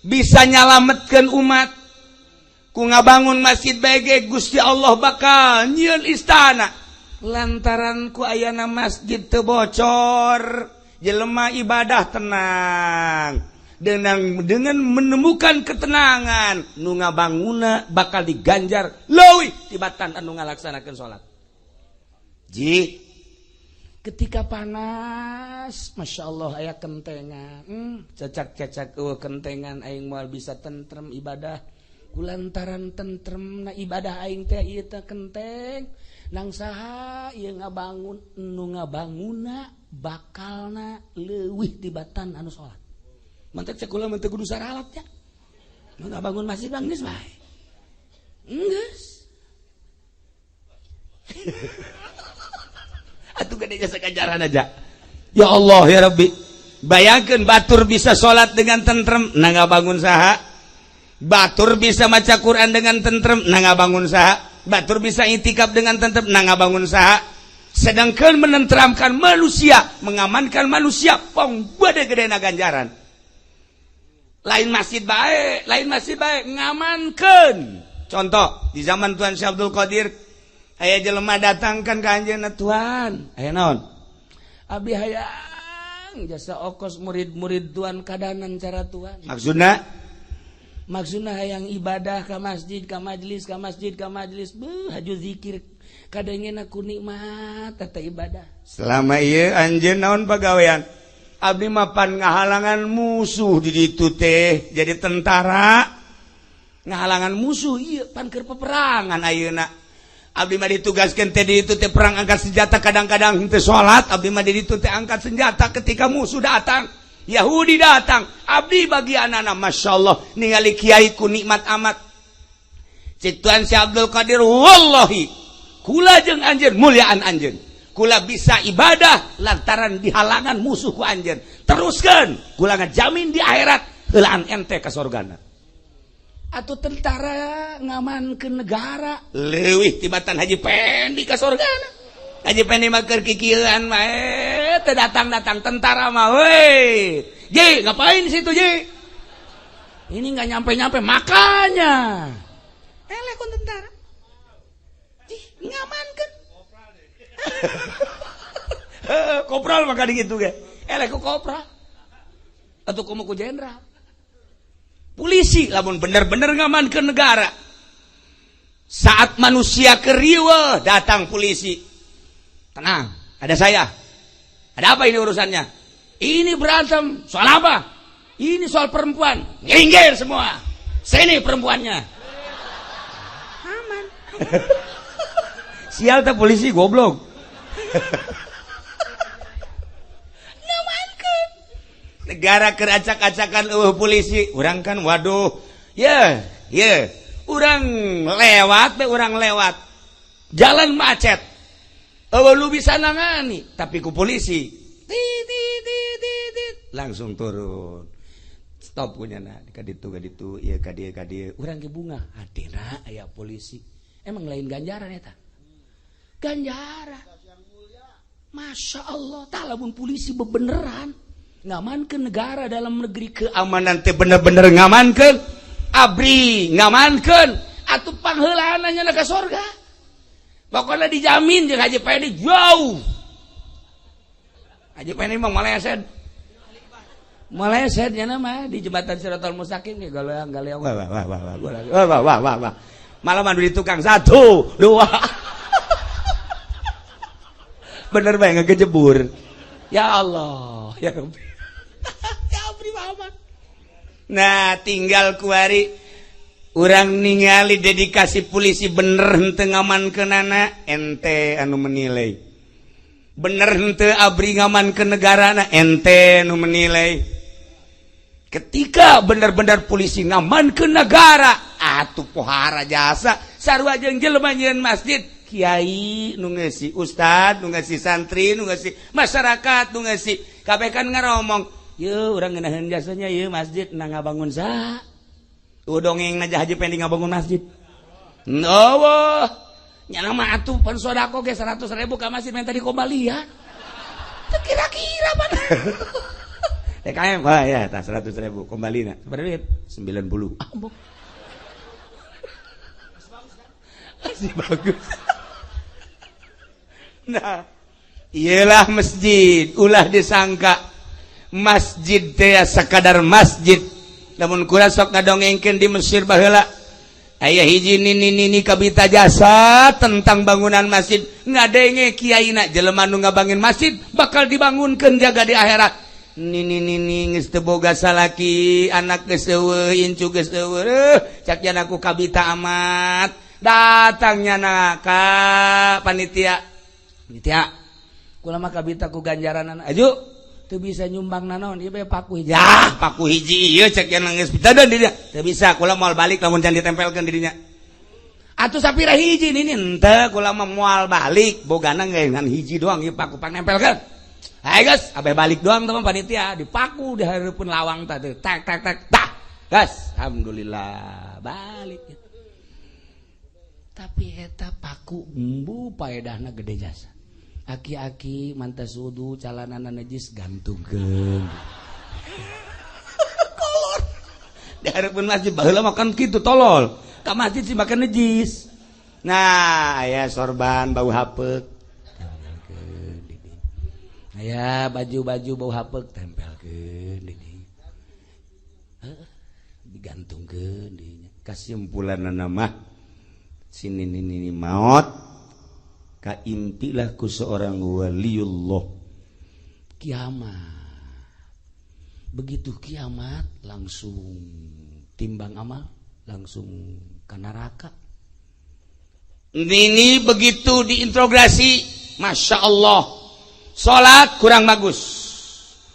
bisa nyalametkeun umat. Ku ngabangun masjid bae Gusti Allah bakal nyieun istana. Lantaran ku ayana masjid teu bocor, jelema ibadah tenang. Dengan menemukan ketenangan, nu ngabanguna bakal diganjar leuwih tibatan anu ngalaksanakeun salat. Ji ketika panas, Masya Allah aya kentengan, cecak kentengan aing moal bisa tentrem ibadah. Kulantaran tentrem na ibadah aing teh ieu teh kenteng, nang saha ieu ngabangun nu ngabanguna bakalna leuwih tibatan anu salat. Mantek cek kula mantek kudu saralat nya. Nu ngabangun masjid bang geus bae. Geus. Atuh gede jasa ganjaran aja. Ya Allah ya Rabbi, bayangkeun batur bisa sholat dengan tentrem, na ngabangun saha? Batur bisa maca Quran dengan tentrem, na ngabangun saha? Batur bisa itikaf dengan tentrem, na ngabangun saha? Sedangkan menenteramkan manusia, mengamankan manusia, pong bade gedena ganjaran. Lain masjid bae, ngamankeun. Contoh di zaman Tuan Syekh Abdul Qadir, aya jelema datangkan ka anjeunna, Tuan, aya naon? Abdi hayang jasa okos murid-murid Tuan kadanan cara Tuan. Maksudna hayang ibadah ka masjid, ka majlis, haju zikir kadangena ku nikmat eta ibadah. Selama ieu anjeun naon pagawean? Abdi mapan ngahalangan musuh di ditu teh, jadi tentara. Ngahalangan musuh ieu pan keur peperangan ayeuna. Abdi mah ditugaskeun teh di ditu teh perang angkat senjata, kadang-kadang teu salat. Abdi mah di ditu teh angkat senjata ketika musuh datang. Yahudi datang, abdi bagianana Masya Allah ningali kiai ku nikmat amat. Cituan si Abdul Qadir, wallahi kula jeung anjeun muliaan anjeun, kula bisa ibadah lantaran dihalangan musuh ku anjeun. Teruskeun kula ngajamin di akhirat heulaan ente ka surgana. Atuh tentara ngamankeun negara leuwih tibatan Haji Pendi ka surgana. Haji Pendi mah keur kikieuan mah teu datang-datang tentara mah we. Ji, ngapain di situ, Ji? Ini enggak nyampe-nyampe makanya. Eleh kun tentara. Ji, ngamankeun. Kopral mah kali gitu ge. Eleh ku kopral. Atuh kumaha ku jenderal. Polisi lamun bener-bener ngamankeun negara. Saat manusia keriweuh datang polisi. Tenang, ada saya. Ada apa ini urusannya? Ini berantem soal apa? Ini soal perempuan. Nginggir semua. Sini perempuannya. Aman. Sial tak polisi goblok. Ngamankeun. Negara keracak-acakan polisi. Urang kan waduh. Ya. Urang lewat. Jalan macet. Lu bisa nangani, tapi ku polisi langsung turun. Stop punya kaditu, iya kadieu. Urang ge bunga, adena aya polisi. Emang lain ganjaran eta. Ganjaran. Masya Allah, tah lamun polisi bebeneran ngamankeun negara dalam negeri keamanan teh bener-bener ngamankeun, abri ngamankeun, atuh pangheulaan nya ka surga. Pokoknya dijamin jeung Haji Pedi jauh. Aja pengen mah maleset nama di jembatan Siratal Mustaqim ge galeang wah malah mandu di tukang 1 2 bener bae ngejebur ya Allah ya Rabbi ya Rabbi Muhammad. Nah tinggal kuari urang ningali dedikasi polisi bener henteu ngamankeunana ente anu menilai bener henteu abri ngamankeun negarana ente anu menilai. Ketika benar-benar polisi ngamankeun negara atuh pohara jasa sarua jeung jelema nyieun masjid kiai nu ngeusi ustad nu ngeusi santri nu ngeusi masyarakat nu ngeusi kabeh kan ngaromong yeuh urang ngeunaheun jasanya yeuh masjid na ngabangun saha dongeng na haji pending ngabangun masjid Allah nya mah atuh pan sodako ge 100.000 ka masjid minta dikembalian teu kira-kira mana TKM, wah ya, 100.000 kembali nak. Berapa duit? 90. Masih bagus. Nah, iyalah masjid, ulah disangka masjid teh sakadar masjid. Namun kula sok ngadongengkeun di Mesir baheula. Aya hiji nini kabita jasa tentang bangunan masjid. Ngadenge kiaina jelema nu ngabangin masjid bakal dibangunkeun jaga di akhirat. Nini geus teu boga salaki anak geus eueuh incu geus eueuh cak jan aku kabita amat datangnya na ka panitia kula mah kabita ku ganjaran aju teu bisa nyumbang naon ieu bae paku hiji paku hiji ieu cak jan geus pitadan di dinya teu bisa kula moal balik lamun can ditempelkeun di dinya atuh sapira hiji nini henteu kula mah moal balik bogana ngan hiji doang ieu paku panempelkeun. Hai guys, abah balik doang teman panitia dipaku di hareupeun lawang tadi tak guys, alhamdulillah balik. Tapi eta paku embu paedahna gede jasa. Aki-aki mantas wudu calanana najis gantungkeun. Kolor. Di hareupeun masjid baheula makan kitu tolol. Ka masjid sih makan najis. Nah, aya sorban bau hapeuk. Aya baju-baju bau hapeuk tempelkeun di dieu. Digantungkeun di dieu. Kasimpulanna mah sinini maot kaimpilah ku seorang waliullah kiamat. Begitu kiamat langsung timbang amal langsung ka neraka. Ini begitu diintrogasi, masya Allah. Salat kurang bagus,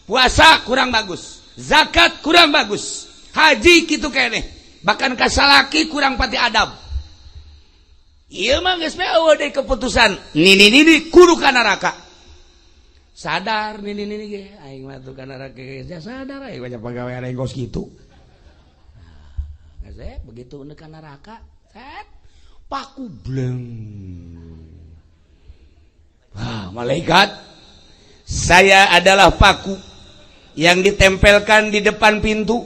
puasa kurang bagus, zakat kurang bagus, haji kitu keneh, bahkan kasalaki kurang pati adab. Ieu mah geus eueuh deui keputusan. Nini kudu ka neraka. Sadar nini ge aing mah tuh ka neraka ge sadar aing banyak pagawean aing kos kitu. Nah, geus begitu neuk ka neraka, set paku bleng. Wah, malaikat saya adalah paku yang ditempelkan di depan pintu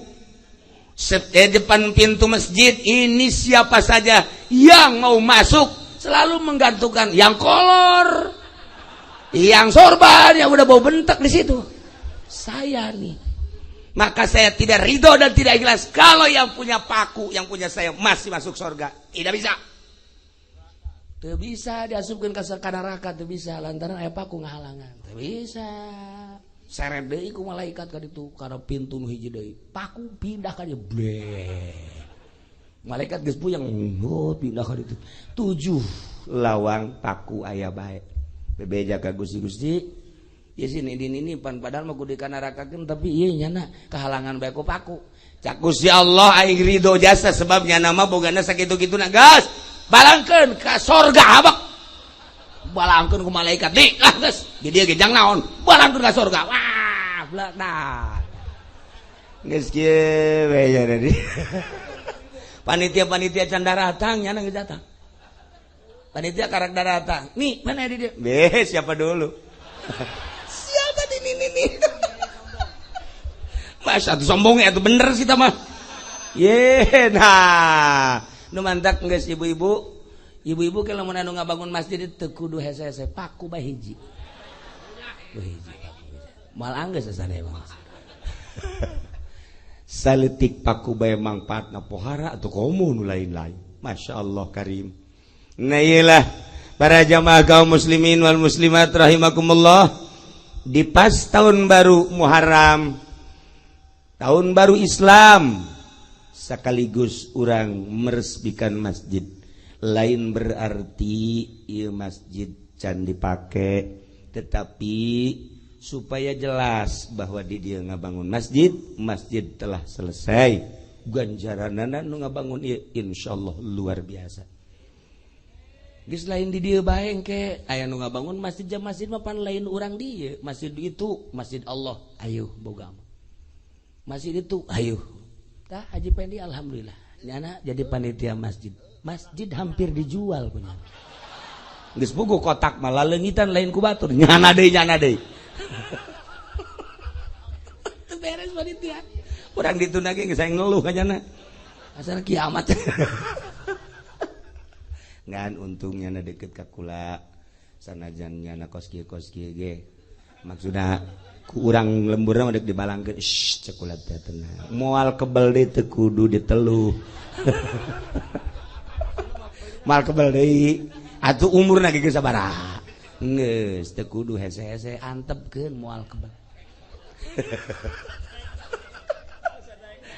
depan pintu masjid ini. Siapa saja yang mau masuk selalu menggantungkan yang kolor, yang sorban, yang udah bau bentek di situ. Saya nih, maka saya tidak ridho dan tidak ikhlas kalau yang punya paku, yang punya saya masih masuk surga. Tidak bisa. Teu bisa diasupkeun ka neraka, teu bisa lantaran aya paku ngahalangan. Teu bisa. Seret deui ku malaikat ka ditu kana pintu nu hiji deui. Paku pindah ka dieu. Malaikat geus puyeng, pindah ka ditu. 7 lawang paku aya bae. Bebeja ka Gusti-Gusti. Ieu sini ini pan padahal mah kudu ka nerakakeun tapi ieu nyana kahalangan bae ku paku. Cak Gusti Allah aing ridho jasa sebab nyana mah bogana sakitu-kituna gas. Balangkeun ka sorga habak. Balangkeun ku malaikat nih lah geus di dieu ge jang naon balangkeun ka sorga wah bladak geus kieu we nya tadi. Panitia can datang nya geus datang. Panitia karak datang nih mana di dia siapa dulu. Siapa ini Mas atuh sombong atuh bener sih tah mah ye nah nu mantak geus ibu-ibu ke lamun anu ngabangun masjid teu kudu hese-hese paku bae hiji. mal anggeus sasana emang. Saletik paku bae mangpaatna pohara atau komo nu lain-lain. Masya Allah karim. Nah iyalah para jamaah kaum muslimin wal muslimat rahimakumullah, di pas tahun baru Muharram, tahun baru Islam, sekaligus orang meresmikan masjid. Lain berarti ieu masjid can dipake, tetapi supaya jelas bahwa di dia ngabangun masjid, masjid telah selesai. Ganjaranana nu ngabangun ieu insyaallah luar biasa. Geus lain di dieu bae engke aya nu ngabangun masjid jam masjid mah pan lain urang dieu. Masjid itu masjid Allah, ayo boga. Masjid itu ayo. Tah Haji Pendi alhamdulillah nyana jadi panitia masjid. Masjid hampir dijual punya. Geus bogo kotak mah laleungitan lain ku batur. Nyana deui. Beres panitia. Urang dituna ge geus aing ngeluh kanyana. Asal kiamat. Ngan untungnya na deket ka kula sanajan nyana kos kieu ge. Maksudna ku urang lemburna mah deuk dibalangkeun. Cek kula teh tenang. Moal kebel deui teu kudu diteluh. Mal kebel deui atuh umurna ge geus sabaraha. Geus teu kudu hese-hese antepkeun moal kebel.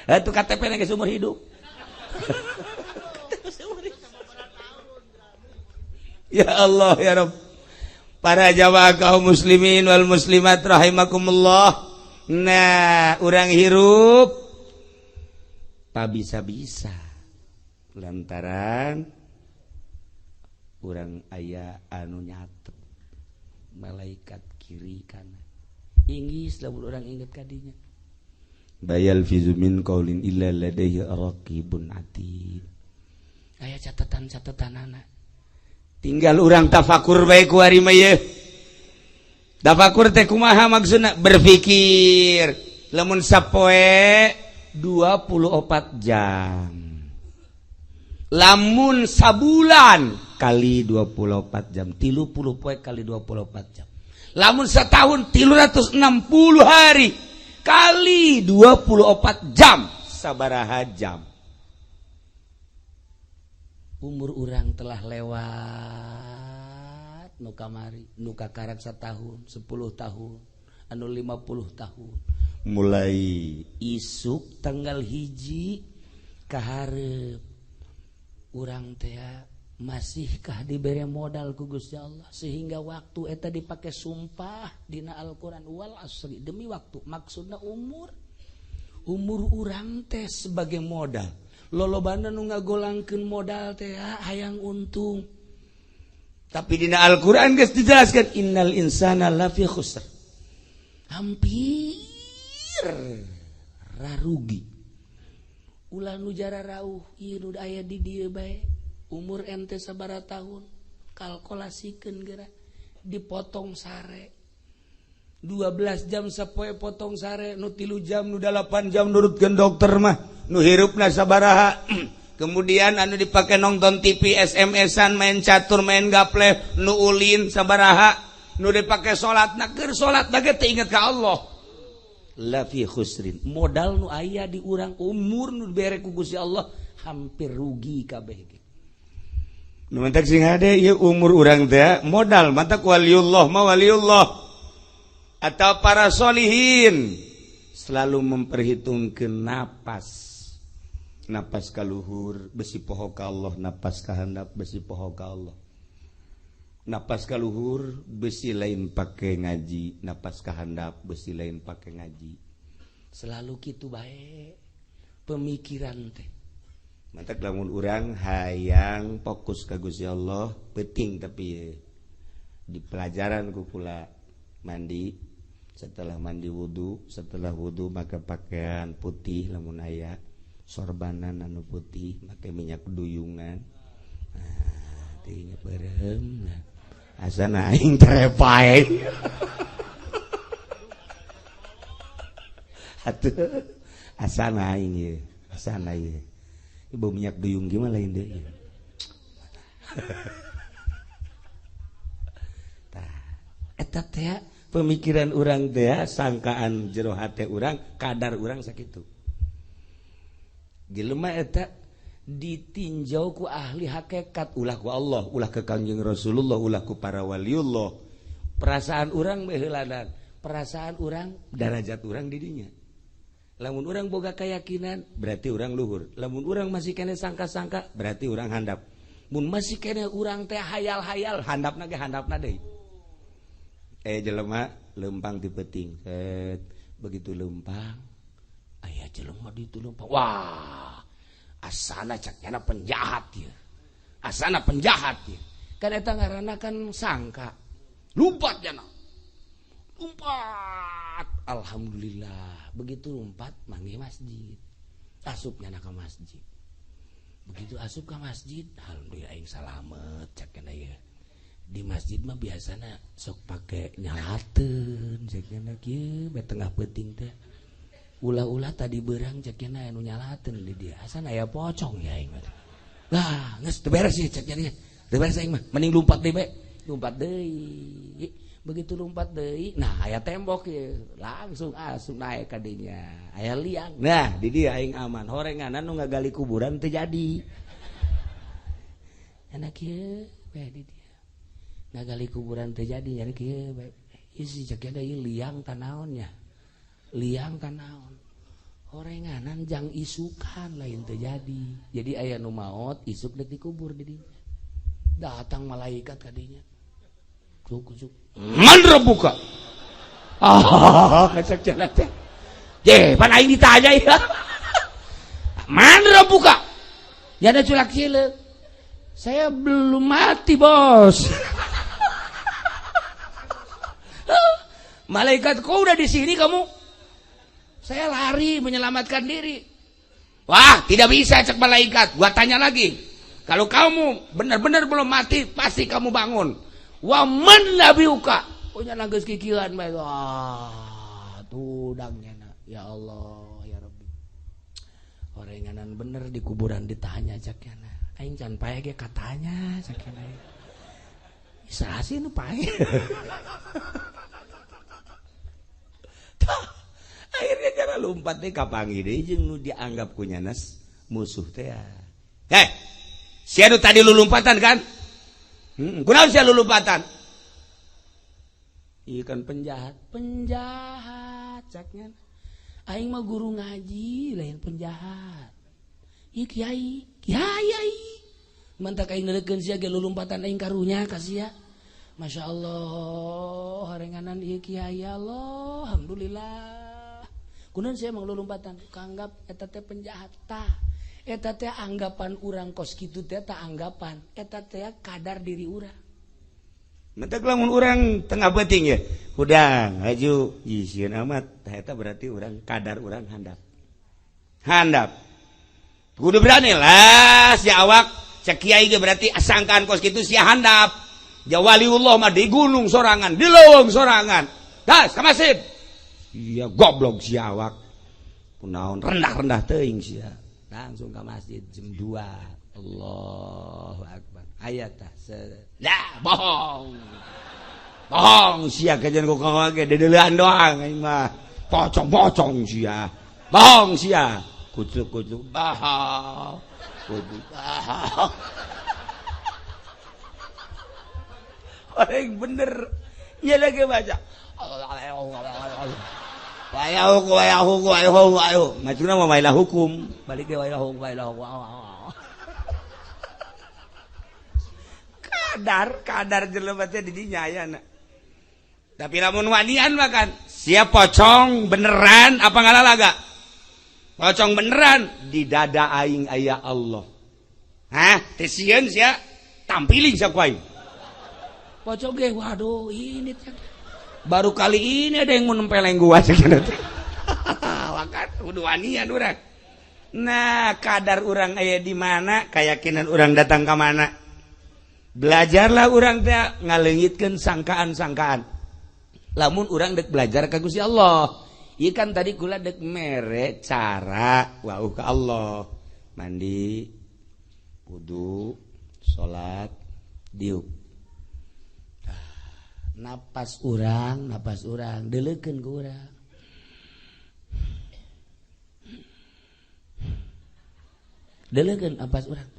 Atuh KTP-na geus umur hidup. Ya Allah ya Rabb. Para jamaah kaum muslimin wal muslimat rahimakumullah. Nah, urang hirup tak bisa-bisa lantaran urang aya anu nyatet malaikat kiri kanan. Inggis lamun urang inget kadinya. Bayal fizu min qaulin illa ladaihi raqibun atid. Aya catatan-catatanana. Tinggal urang tafakur bae ku ari mah ye. Tafakur teh kumaha maksudna? Berpikir. Lamun sapoe 24 jam. Lamun sabulan kali 24 jam, 30 poe kali 24 jam. Lamun setahun 360 hari kali 24 jam, sabaraha jam. Umur urang telah lewat nu kamari, nu kakarak satahun, 10 tahun, anu 50 tahun. Mulai isuk tanggal 1 kaharep urang teh masihkah diberi modal ku Gusti Allah sehingga waktu eta dipake sumpah dina Al-Qur'an wal asri demi waktu, maksudna umur urang teh sebagai modal. Lolobana nu ngagolangkeun modal teh hayang untung. Tapi dina Al-Qur'an geus dijelaskeun innal insana lafi khusr. Hampir rarugi. Ulah nu jara rauh ieu nu aya di dieu bae. Umur ente sabaraha tahun? Kalkulasikeun geura. Dipotong sare. 12 jam sapoe potong sare, nu 3 jam, nu 8 jam nurutkeun dokter mah. Nu hirupna sabaraha. Kemudian anu dipake nonton TV, SMS-an, main catur, main gaple, nu ulin sabaraha. Nu dipake salatna keur salatna ge teu inget ka Allah. La fi khusrin. Modal nu aya di urang umur nu dibere ku Gusti Allah hampir rugi kabeh ge. Nu mentek sing hade ieu umur urang teh modal mata waliullah ma waliullah atau para solihin selalu memperhitungkeun napas kaluhur besi poho ka Allah, napas kahandap besi poho ka Allah. Napas kaluhur besi lain pake ngaji, napas kahandap besi lain pake ngaji. Selalu kitu bae pemikiran teh. Mantak lamun urang hayang fokus ka Gusti Allah, penting tapi di pelajaran ku kula mandi, setelah mandi wudu, setelah wudu maka pakaian putih lamun aya, sorbanan anu putih, make minyak duyungan. Nah, tinya beureum. Asana aing terepae. Atuh asana aing ye, asana ye. Ibu minyak duyung gimana lain deh. Tah, eta teh pemikiran urang teh sangkaan jero hate urang kadar urang sakitu jelema eta ditinjau ku ahli hakikat ulah ku Allah ulah ke Kangjeng Rasulullah ulah ku para waliullah perasaan urang baheulanan perasaan urang darajat urang di dinya lamun urang boga keyakinan berarti urang luhur lamun urang masih kene sangka-sangka berarti urang handap mun masih kene urang teh hayal-hayal handapna ge handapna deui jelema lempang di peuting begitu lempang aya jelema di itu lempang wah asana caknya penjahat ya asana penjahat ya kan eta ngaranna kan sangka lumpat jana lumpat alhamdulillah begitu lumpat mangge masjid asupnya ka masjid begitu asup ka masjid alhamdulillah aing salamet cakna ya di masjid mah biasana sok pake nyalateun cakna kieu bae tengah peuting teh ulah-ulah tadi berang ceknya anu nyalateun di dia asan aya pocong ya aing mah lah geus teu beres sih ceknya teu beres aing mah mending lumpat deui bae lumpat deui begitu lumpat deui nah aya tembok ye langsung asup naik ka dinya aya liang nah di dia aing aman horenganan nu ngagali kuburan teu jadi enak kieu bae di dia ngagali kuburan teu jadi nyari kieu bae ieu si ceknya ieu liang tanaonnya liang kanaon horenganan jang isukan lain terjadi jadi aya nu maot isuk deuk dikubur di dinya datang malaikat ka dinya cuk man rabbuka kacak jalan teh pan aing ditanya ya man rabbuka jana culak cileuk saya belum mati bos malaikat kau udah di sini kamu saya lari menyelamatkan diri. Wah, tidak bisa cek malaikat. Gua tanya lagi. Kalau kamu benar-benar belum mati, pasti kamu bangun. Wa man nabiuka. Punya nanggeus kikieuan bae. Wah, tudangnya ya Allah, ya Rabbi. Orenganan bener di kuburan ditanya cekna. Aing can pae ge katanya cekna. Saha sih nu pae? Akhirnya cara lompat teh kapangi deui jeung nu dianggap kunyanas musuh teh. Sia nu tadi lulumpatan kan? Kunaon sia lulumpatan? Ieu kan penjahat caknya. Aing mah guru ngaji lain penjahat. Ieu kiai. Mantak aing neurekeun sia ge lulumpatan aing karunya ka sia. Masya Allah, harenganan ieu kiai Allah, alhamdulillah. Kunaon saya menglulumpatan kanggap eta teh penjahat tah eta teh anggapan urang kos kitu teh tah anggapan eta teh kadar diri urang mentek lamun urang tengah beuting ya hudang haju sieun amat eta berarti urang kadar urang handap kudu berani lah si awak cek kiai ge berarti asangkaan kos kitu sia handap ja waliullah mah di gunung sorangan di leuweung sorangan das ka masjid iya goblok si awak kunaon rendah-rendah teuing sia langsung ke masjid jam 2 Allahu Akbar ayat tah dah bohong sia kajian ku kawa ge dedeleuan doang aing mah pocong sia bohong sia kucuk bohong orang bener iya lagi baca Wayahu. Macuna mah wailah hukum. Balik ke wailahu. Kadar jelema teh di dinya ayana. Tapi lamun wanian mah kan, sia pocong beneran apa ngalalaga? Pocong beneran di dada aing aya Allah. Hah? Teh sieun sia tampilin sia ku aing. Pocong ge waduh ini teh baru kali ini ada yang mau nempeleng gua segala teh. Wakat uduanian urang. Nah, kadar urang aya di mana, keyakinan urang datang ke mana. Belajarlah urang teh ngaleungitkeun sangkaan-sangkaan. Lamun urang dek belajar ka Gusti Allah. Ieu kan tadi kula dek mere cara wauh ka Allah. Mandi, wudu, salat, diuk. napas urang deleukeun ku urang deleukeun napas urang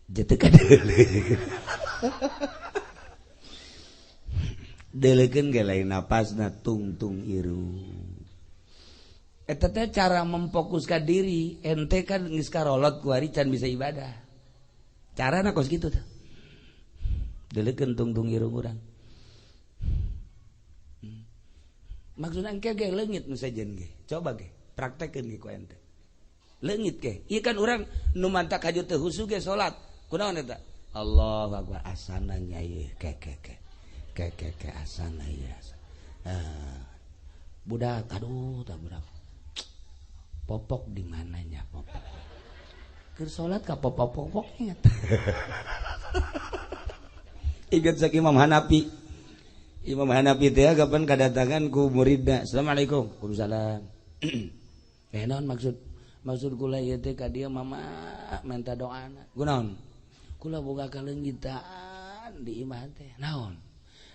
jateu ka deleukeun ge lain napasna tungtung irung eta teh cara memfokuskan diri ente kan geus karolot ku ari can bisa ibadah carana kos kitu teh deleukeun tungtung irung urang maksudna engke ge leungit nu sajen ge coba ge praktekeun ge ku ente leungit ge ieu kan urang nu mantak haju teu husu ge salat kunaon eta Allahu akbar asana nya ieu ke asana ieu budak aduh tah budak popok di mananya popok keur salat ka popok ingat ingat sak Imam Hanafi teh kapan kadatangan ku muridna assalamualaikum waalaikumsalam naon maksud kula ieu teh ka dieu mama minta doana kunaon kula boga kaleunggitan di imah teh naon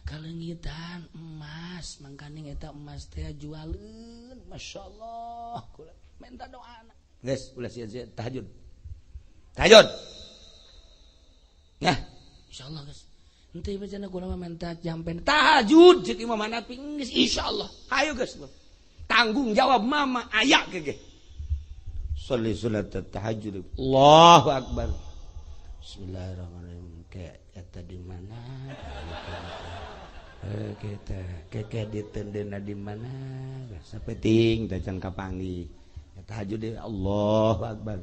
kaleunggitan emas mangkaning eta emas teh jualeun masyaallah kula minta doana geus ulah sia-sia tahajud ya insyaallah geus henteu bacana kunaon minta jampen tahajud ceuk Imam Hanafi geus insyaallah hayu geus tanggung jawab mama aya ge sholli salat tahajud Allahu akbar bismillahirrahmanirrahim ke eta di mana kita keke ditendena di mana sapeting teh can kapanggih tahajud deh Allahu akbar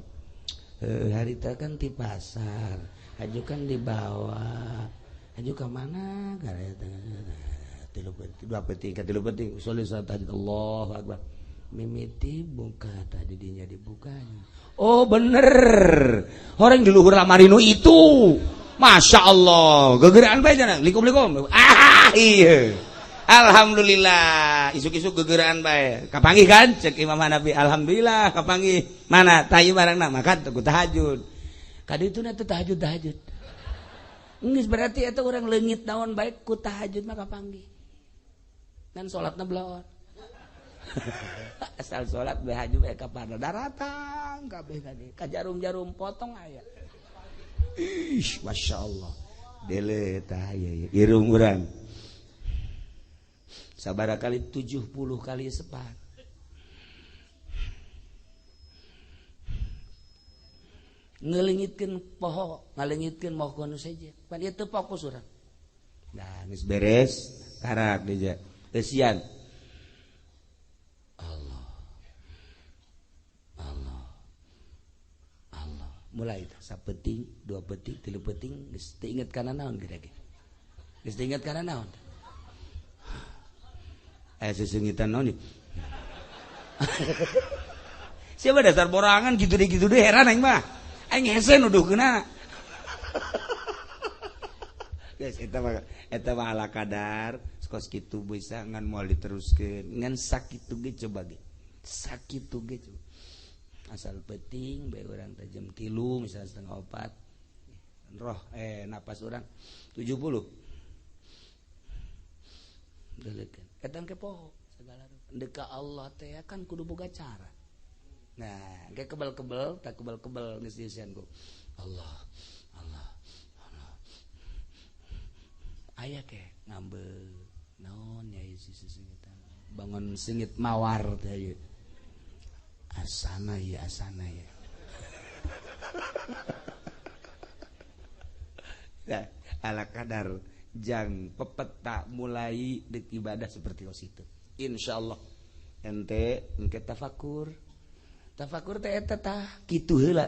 harita kan di pasar haju kan di bawah haju ke mana kareta dua peting ka tilu peting sholli salat tahajud Allahu akbar mimiti buka tadi dinya dibukanya oh bener orang di luhur lamari nu itu masya Allah gegeraan bae cenah likum iya alhamdulillah isuk-isuk gegeraan bae kapanggih kan cek Imam Hanafi alhamdulillah kapanggih mana tayu barangna maka ku tahajud kadituna teh tahajud geus berarti eta urang leungit naon bae ku tahajud mah kapanggih dan salatna belaon asal salat bae haju bae kaparna daratang kabeh tadi ka jarum-jarum potong aya ish masyaallah dele tah aya irung urang sabaraha kali 70 kali sepan ngeleungitkeun poho ngaleungitkeun moho nu saja pan ieu teu fokus urang nah geus beres karak deja eusian mulai sapeting dua peting tilu peting geus teu inget kana naon geus geus teu inget kana naon sesengitan naon siapa dasar borangan gitu deh heran aing mah aing hese nuduhkeuna guys eta mah ala kadar kos kitu bisa ngan moal diteruskeun ngan sakitu ge coba ge sakitu ge coba asal peting bae urang teh jam 3 misalnya setengah 4 roh napas urang 70 deleukeun eta ke poho segala deka Allah teh kan kudu boga cara nah ge kebel-kebel tak kebel-kebel geus disian ku Allah aya ke ngambeu naon ya isi singit bangun singit mawar teh ieu asana ya nah, ala kadar jang pepeta mulai dek ibadah seperti itu insyaallah ente engke tafakur teh eta tah kitu heula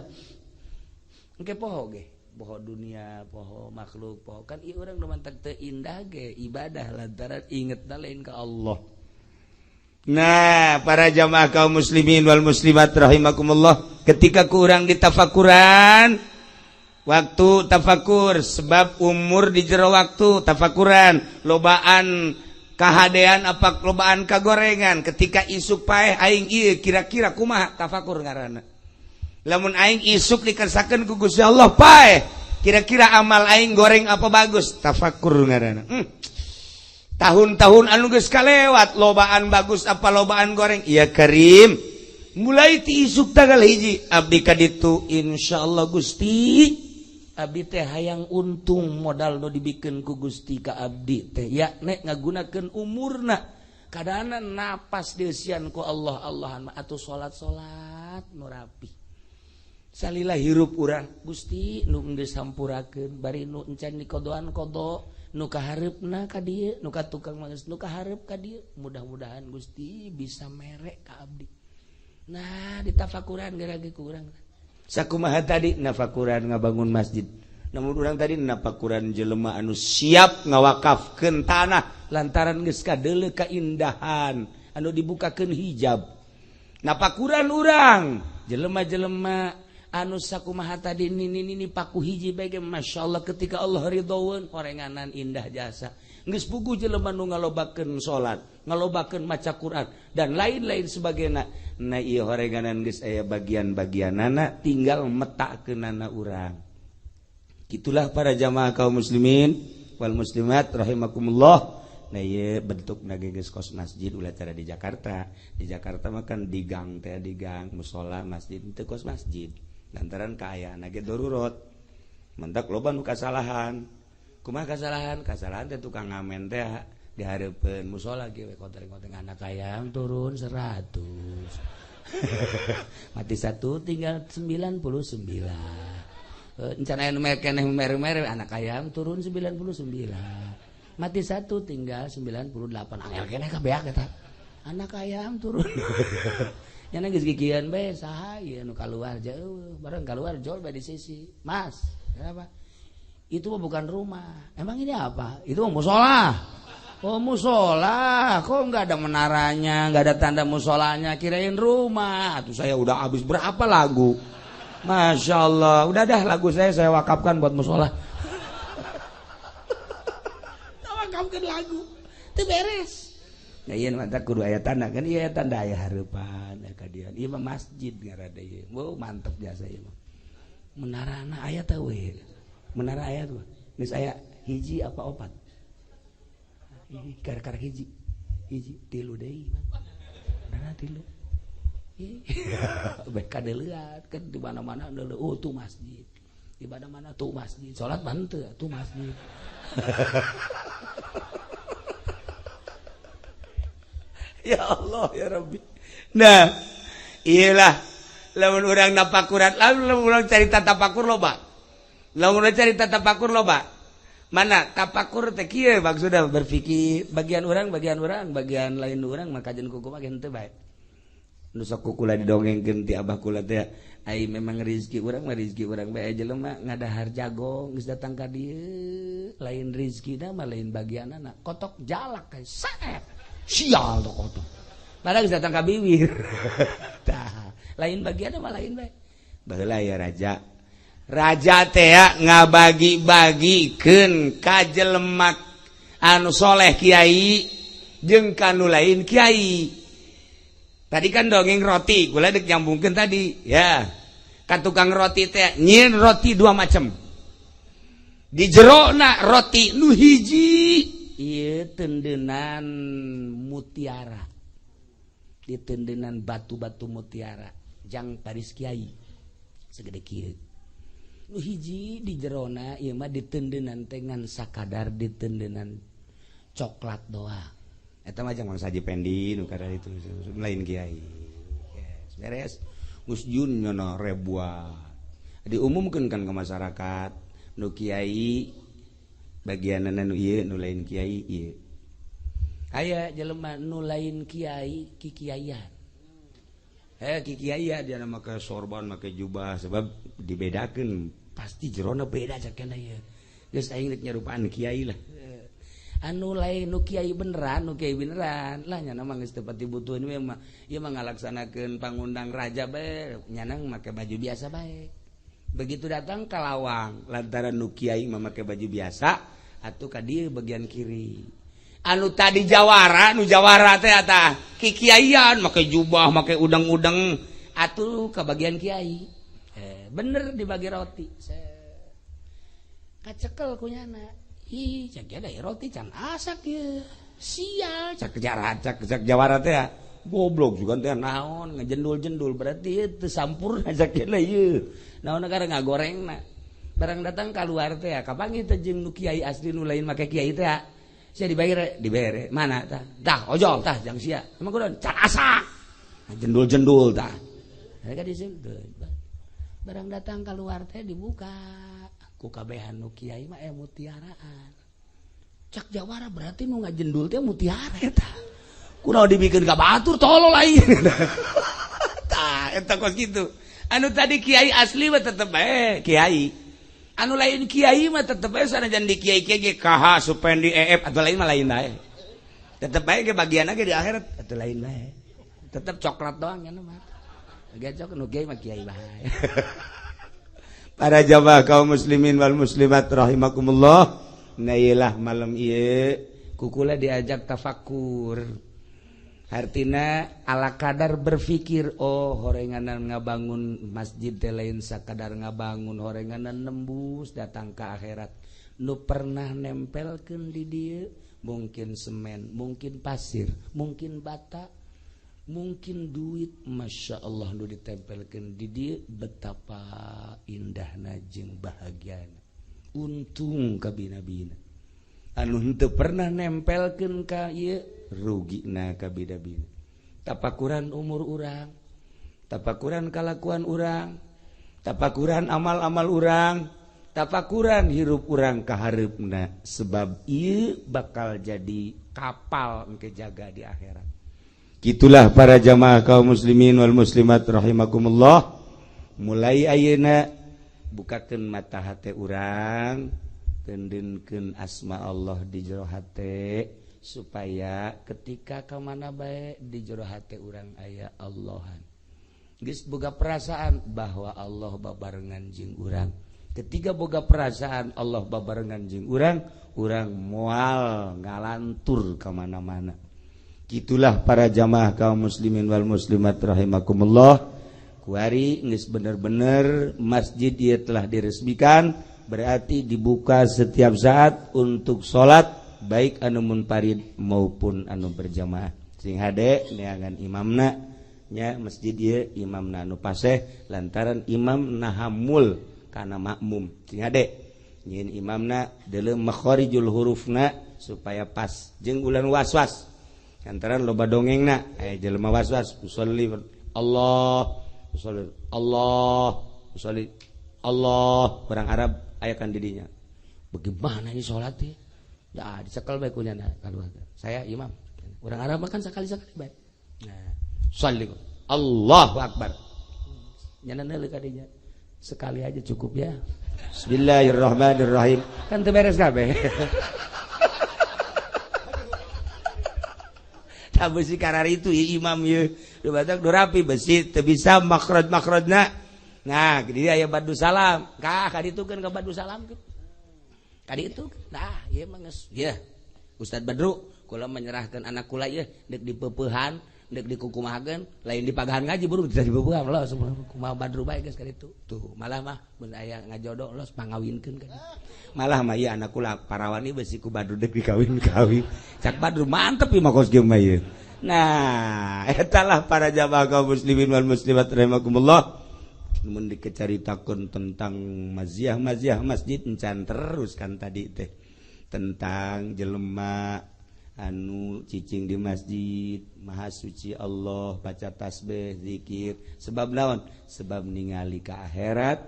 engke poho ge poho dunia poho makhluk poho kan ieu urang nu mantak teu indah ge ibadah lantaran ingetna lain ka Allah. Nah, para jamaah kaum muslimin wal muslimat rahimakumullah, ketika kurang di tafakuran, waktu tafakur sebab umur di jero waktu tafakuran, lobaan kahadean apa lobaan kagorengan, ketika isuk paeh aing ieu kira-kira kumaha tafakur ngaranna. Lamun aing isuk dikersakeun ku Gusti Allah paeh, kira-kira amal aing goreng apa bagus? Tafakur ngaranna. Tahun-tahun anu geus kalewat lobaan bagus apa lobaan goreng? Iya Karim. Mulai ti isuk tanggal hiji abdi ka ditu insyaallah Gusti. Abdi teh hayang untung modal nu dibikeun ku Gusti ka abdi teh ya nek ngagunakeun umurna kadana napas deusian ku Allahan mah atuh salat nu rapi. Salila hirup urang Gusti nu geus sampurakeun bari nu encan dikodoan kodo nu kahareupna ka dieu nu ka tukang mangeus nu kahareup ka dieu mudah-mudahan Gusti bisa mere ka abdi. Nah ditafakuran gara-gara ku urang sakumaha tadi nafakuran ngabangun masjid namun urang tadi nafakuran jelema anu siap ngawakafkeun tanah lantaran geus kadeuleu kaindahan anu dibukakeun hijab. Nafakuran urang jelema-jelema anu sakumaha tadi nini paku hiji bae ge masyaallah ketika Allah ridhoeun horenganan indah jasa. Geus puguh jelema nu ngalobakeun salat, ngalobakeun maca Quran dan lain-lain sebagainya. Nah ieu horenganan geus aya bagian-bagianana tinggal metakeunana urang. Gitulah para jamaah kaum muslimin wal muslimat rahimakumullah. Nah ieu bentukna geus kos masjid ulah cara di Jakarta. Di Jakarta mah kan di gang teh di gang mushola masjid teu kos masjid. Lantaran kaayana ge darurat. Mentak loba nu kasalahan. Kumaha kasalahan teh tukang ngamen teh di hareupeun mushola ge we konteng-konteng anak ayam turun 100. Mati 1 tinggal 99. Encan aya nu keneh mere-mere anak ayam turun 99. Mati 1 tinggal 98. Angel keneh kabeak eta. Anak ayam turun. Nyana geus gigian bae saha ieu nu kaluar jauh. Bareng kaluar jol bae di sisi. Mas, kenapa? Itu bukan rumah. Emang ini apa? Itu musola. Oh musola. Kok nggak ada menaranya, nggak ada tanda musolanya? Kirain rumah. Tuh saya udah habis berapa lagu? Masya Allah. Udah dah lagu saya wakafkan buat musola. Wakafkan lagu. Itu beres. Ya iya mantap kudu aya tanda kan iya tanda aya hareupan kadian. Ieu mah masjid ngarada ieu. Wow mantep jasa ieu mah. Menarana aya teh we. Menara aya tuh. Geus aya hiji apa 4? Kar-kar hiji. Hiji 3 deui mah. Menara 3. Bae kadeuleut kan di mana-mana deuleu oh tuh masjid. Di mana-mana tuh masjid. Salat mah teu tuh masjid. Ya Allah ya Rabbi. Nah, iyalah lamun urang napakuran, lamun urang carita tapakur loba. Lamun urang carita tapakur loba. Mana tapakur teh kieu maksudna berpikir bagian urang, bagian lain urang maka kajen kuku mah henteu bae. Nu sok kukula didongengkeun ti abah kula teh ai memang rezeki urang mah rezeki urang bae jelema ngadahar jago geus datang ka dieu. Lain rezekina mah lain bagianana. Kotok jalak kae saet. Sial tuh kotok. Padahal geus datang ka bibir. Tah, lain bagianna mah lain bae. Baheula ya raja. Raja teh ngabagi-bagikeun ka jelema anu soleh kiai jeung kanu lain kiai. Tadi kan dongeng roti, kula deuk nyambungkeun tadi, ya. Ka tukang roti teh nyieun roti 2 macam. Di jerona roti nu hiji ieu tendeunan mutiara. Di tendeunan batu-batu mutiara, jang paris kiai. Segede kieu. Nu hiji di jerona ieu mah ditendeunan teh ngan sakadar ditendeunan coklat doang. Eta mah jang Mang Saji Pendi nu kada itu lain kiai. Yes, beres. Gus Jun nyono ribuan. Diumumkeun kan ke masyarakat nu kiai bagianana nu ieu nu lain kiai ieu. Aya jelema nu lain kiai kikiaian. Kikiaian dia make sorban make jubah sebab dibedakeun pasti jerona beda cakena ieu. Geus aing rek nyarupaan kiai lah. Anu lain nu kiai beneran lah nya mah geus teu pati butuh ieu mah ngalaksanakeun pangundang raja bae nya make baju biasa bae. Begitu datang ka lawang lantaran nu kiai mah make baju biasa atuh ka dieu bagian kiri. Anu tadi jawara teh eta kikiaian make jubah make udang-udang atuh ka bagian kiai. Bener dibagi roti. kacekel kunyana. Ih, cek ada roti can asak ya. Sial, cek jawara teh ya. Goblok juga teh naon ngejendul-jendul berarti teu sampurna cek ieu ieu. Naon negara ngagorengna. Barang datang keluar teh ya, kapangi teh jeung nu kiai asli nu lain make kiai teh ya. Sia dibere. Mana tah? Tah ojol tah jang sia. Emang kudu can asak. Jendul-jendul tah. Mereka disebut. Barang datang keluar teh dibuka. Ku kabehan nu kiai mah mutiaraan. Cak jawara berarti nu ngajendul teh mutiara eta. Kunaon dibikeun ka batur tolol lain. Tah eta kos kitu. Anu tadi kiai asli mah tetep bae kiai. Anu lain kiai mah tetep bae sanajan di kiai-kiai ge KH Supendi EF atau lain mah lain bae. Tetep bae ge bagianna ge di akhirat atuh lain bae. Tetep coklat doang nya mah. Gacok nu kiai mah kiai bae. Para jamaah kaum muslimin wal muslimat rahimakumullah. Nailah malam ieu kukula diajak tafakur. Artina ala kadar berpikir, oh horenganan ngabangun masjid teh lain sakadar ngabangun, horenganan nembus datang ke akhirat. Nu pernah nempelkeun di dieu mungkin semen, mungkin pasir, mungkin bata, mungkin duit. Masya Allah nu ditempelkeun di dieu betapa indahna jeung bahagiana. Untung ka bina-bina anu henteu pernah nempelkeun ka ieu rugina ka bida-bina. Tapakuran umur urang, tapakuran kalakuan urang, tapakuran amal-amal urang, tapakuran hirup urang ka hareupna, sebab ieu bakal jadi kapal engke jaga di akhirat. Gitulah para jamaah kaum muslimin wal muslimat rahimakumullah. Mulai ayeuna bukakeun mata hate urang, tendeunkeun asma Allah di jero hate, supaya ketika ka mana bae di jero hate urang aya Allahan. Geus boga perasaan bahwa Allah babarengan jeung urang. Ketika boga perasaan Allah babarengan jeung urang, urang moal ngalantur ka mana-mana. Gitulah para jamaah kaum muslimin wal muslimat rahimakumullah. Kuari geus bener-bener masjid ieu telah diresmikan, berarti dibuka setiap saat untuk sholat, baik anu munfarid maupun anu berjamaah. Sing hade neangan imamna nya masjid ieu imamna anu paseh lantaran imam nahamul kana makmum. Sing hade nyin imamna deuleu makharijul hurufna supaya pas jeung ulah waswas. Lantaran loba dongengna aya jelema waswas usolli Allah usolli Allah orang Arab ayakan didinya. Bagaimana ini sholat ya? Ya dicekel bae kunyana kaluarga. Saya imam. Orang Arab makan sekali-sekali bae. Nah, sholli Allahu Akbar. Nyana neuleuh ka dinya. Sekali aja cukup ya. Bismillahirrahmanirrahim. Kan teu beres kabeh. Besi karar itu ya imam ya du batak du rapi besi teu bisa makhraj-makhrajna. Nah di aya badu salam kah kaditukeun ka badu salam kitu kaditu nah ieu mah geus ya Ustad Badru kula menyerahkeun anak kula ieu deuk dipeupehan deuk dikukumahakeun lain dipagahan ngaji buru bisa dipeupehan los kumaha Badru bae geus kaditu tuh malah mah mun aya ngajodoh los pangawinkeun kan malah mah ieu anak kula parawani besi ku Badru deuk dikawin-kawin cak Badru mantep ieu mah kos ge mah ieu. Nah etalah para jamaah kaum muslimin wal muslimat rahimakumullah. Mun dikecaritakeun tentang maziah-maziah masjid encan terus kan tadi teh tentang jelema anu cicing di masjid maha suci Allah baca tasbih zikir sebab naon sebab ningali ka akhirat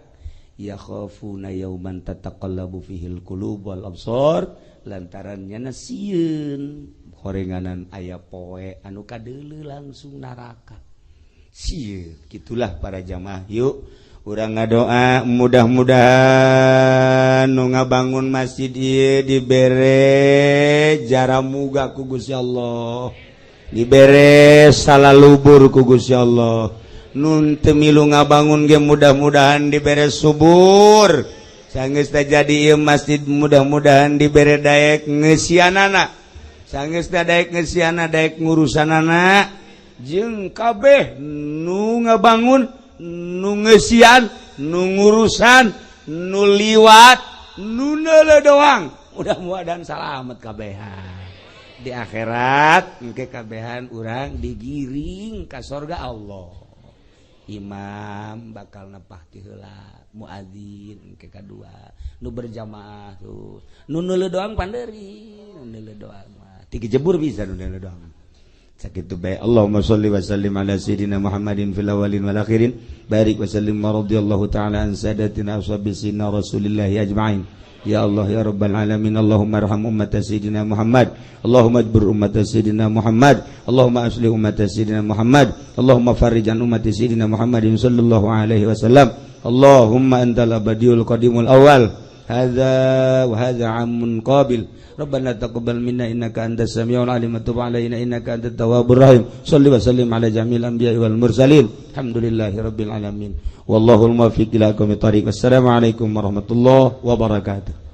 yakhafuna yauman tataqallabu fihil qulub wal absar lantaran nyana sieun horenganan aya poe anu kadeuleu langsung neraka sieun. Gitulah para jamaah yuk urang ngadoa mudah-mudahan nu ngabangun masjid ieu dibere jaramuga ku Gusti Allah, dibere salalubur ku Gusti Allah. Nun teu milu ngabangun ge mudah-mudahan dibere subur. Sanggeus teh jadi ieu masjid mudah-mudahan dibere daek ngeusianana. Sanggeus teh daek ngeusianana daek ngurusanana jeung kabeh nu ngabangun nu ngeusian, nu ngurusan, nu liwat, nunele doang mudah-mudahan salamet kabehan di akhirat engke kabehan urang digiring ka surga Allah. Imam bakal nepah ti heula, muadzin engke kadua, nu berjamaah tuh. Nu neuleuh doang pandeuri, nu neuleuh doang mah. Ti jebur bisa nu neuleuh doang. Sakitu bae. Allahumma shalli wa sallim ala sayidina Muhammadin fil awwalin wal akhirin. Barik wa sallim wa radhiyallahu ta'ala an sadatina ashabi sayyidina Rasulillah ajma'in. Ya Allah ya Rabbal Alamin. Allahumma arham ummata Sayyidina Muhammad. Allahumma ajbur ummata Sayyidina Muhammad. Allahumma aslih ummata Sayyidina Muhammad. Allahumma farrij an ummati Sayyidina Muhammadin sallallahu alaihi wasallam. Allahumma antal abadiul qadimul awal. Hadza wa hadza amun qabil. Rabbana taqabbal minna innaka antas samiul alim wa tub alaina innaka antat tawwabur rahim. Shalli wa sallim ala jamil anbiya'i wal mursalin. Alhamdulillahi rabbil alamin. Wallahul muwaffiq ila aqwamit thariq. Wassalamualaikum warahmatullahi wabarakatuh.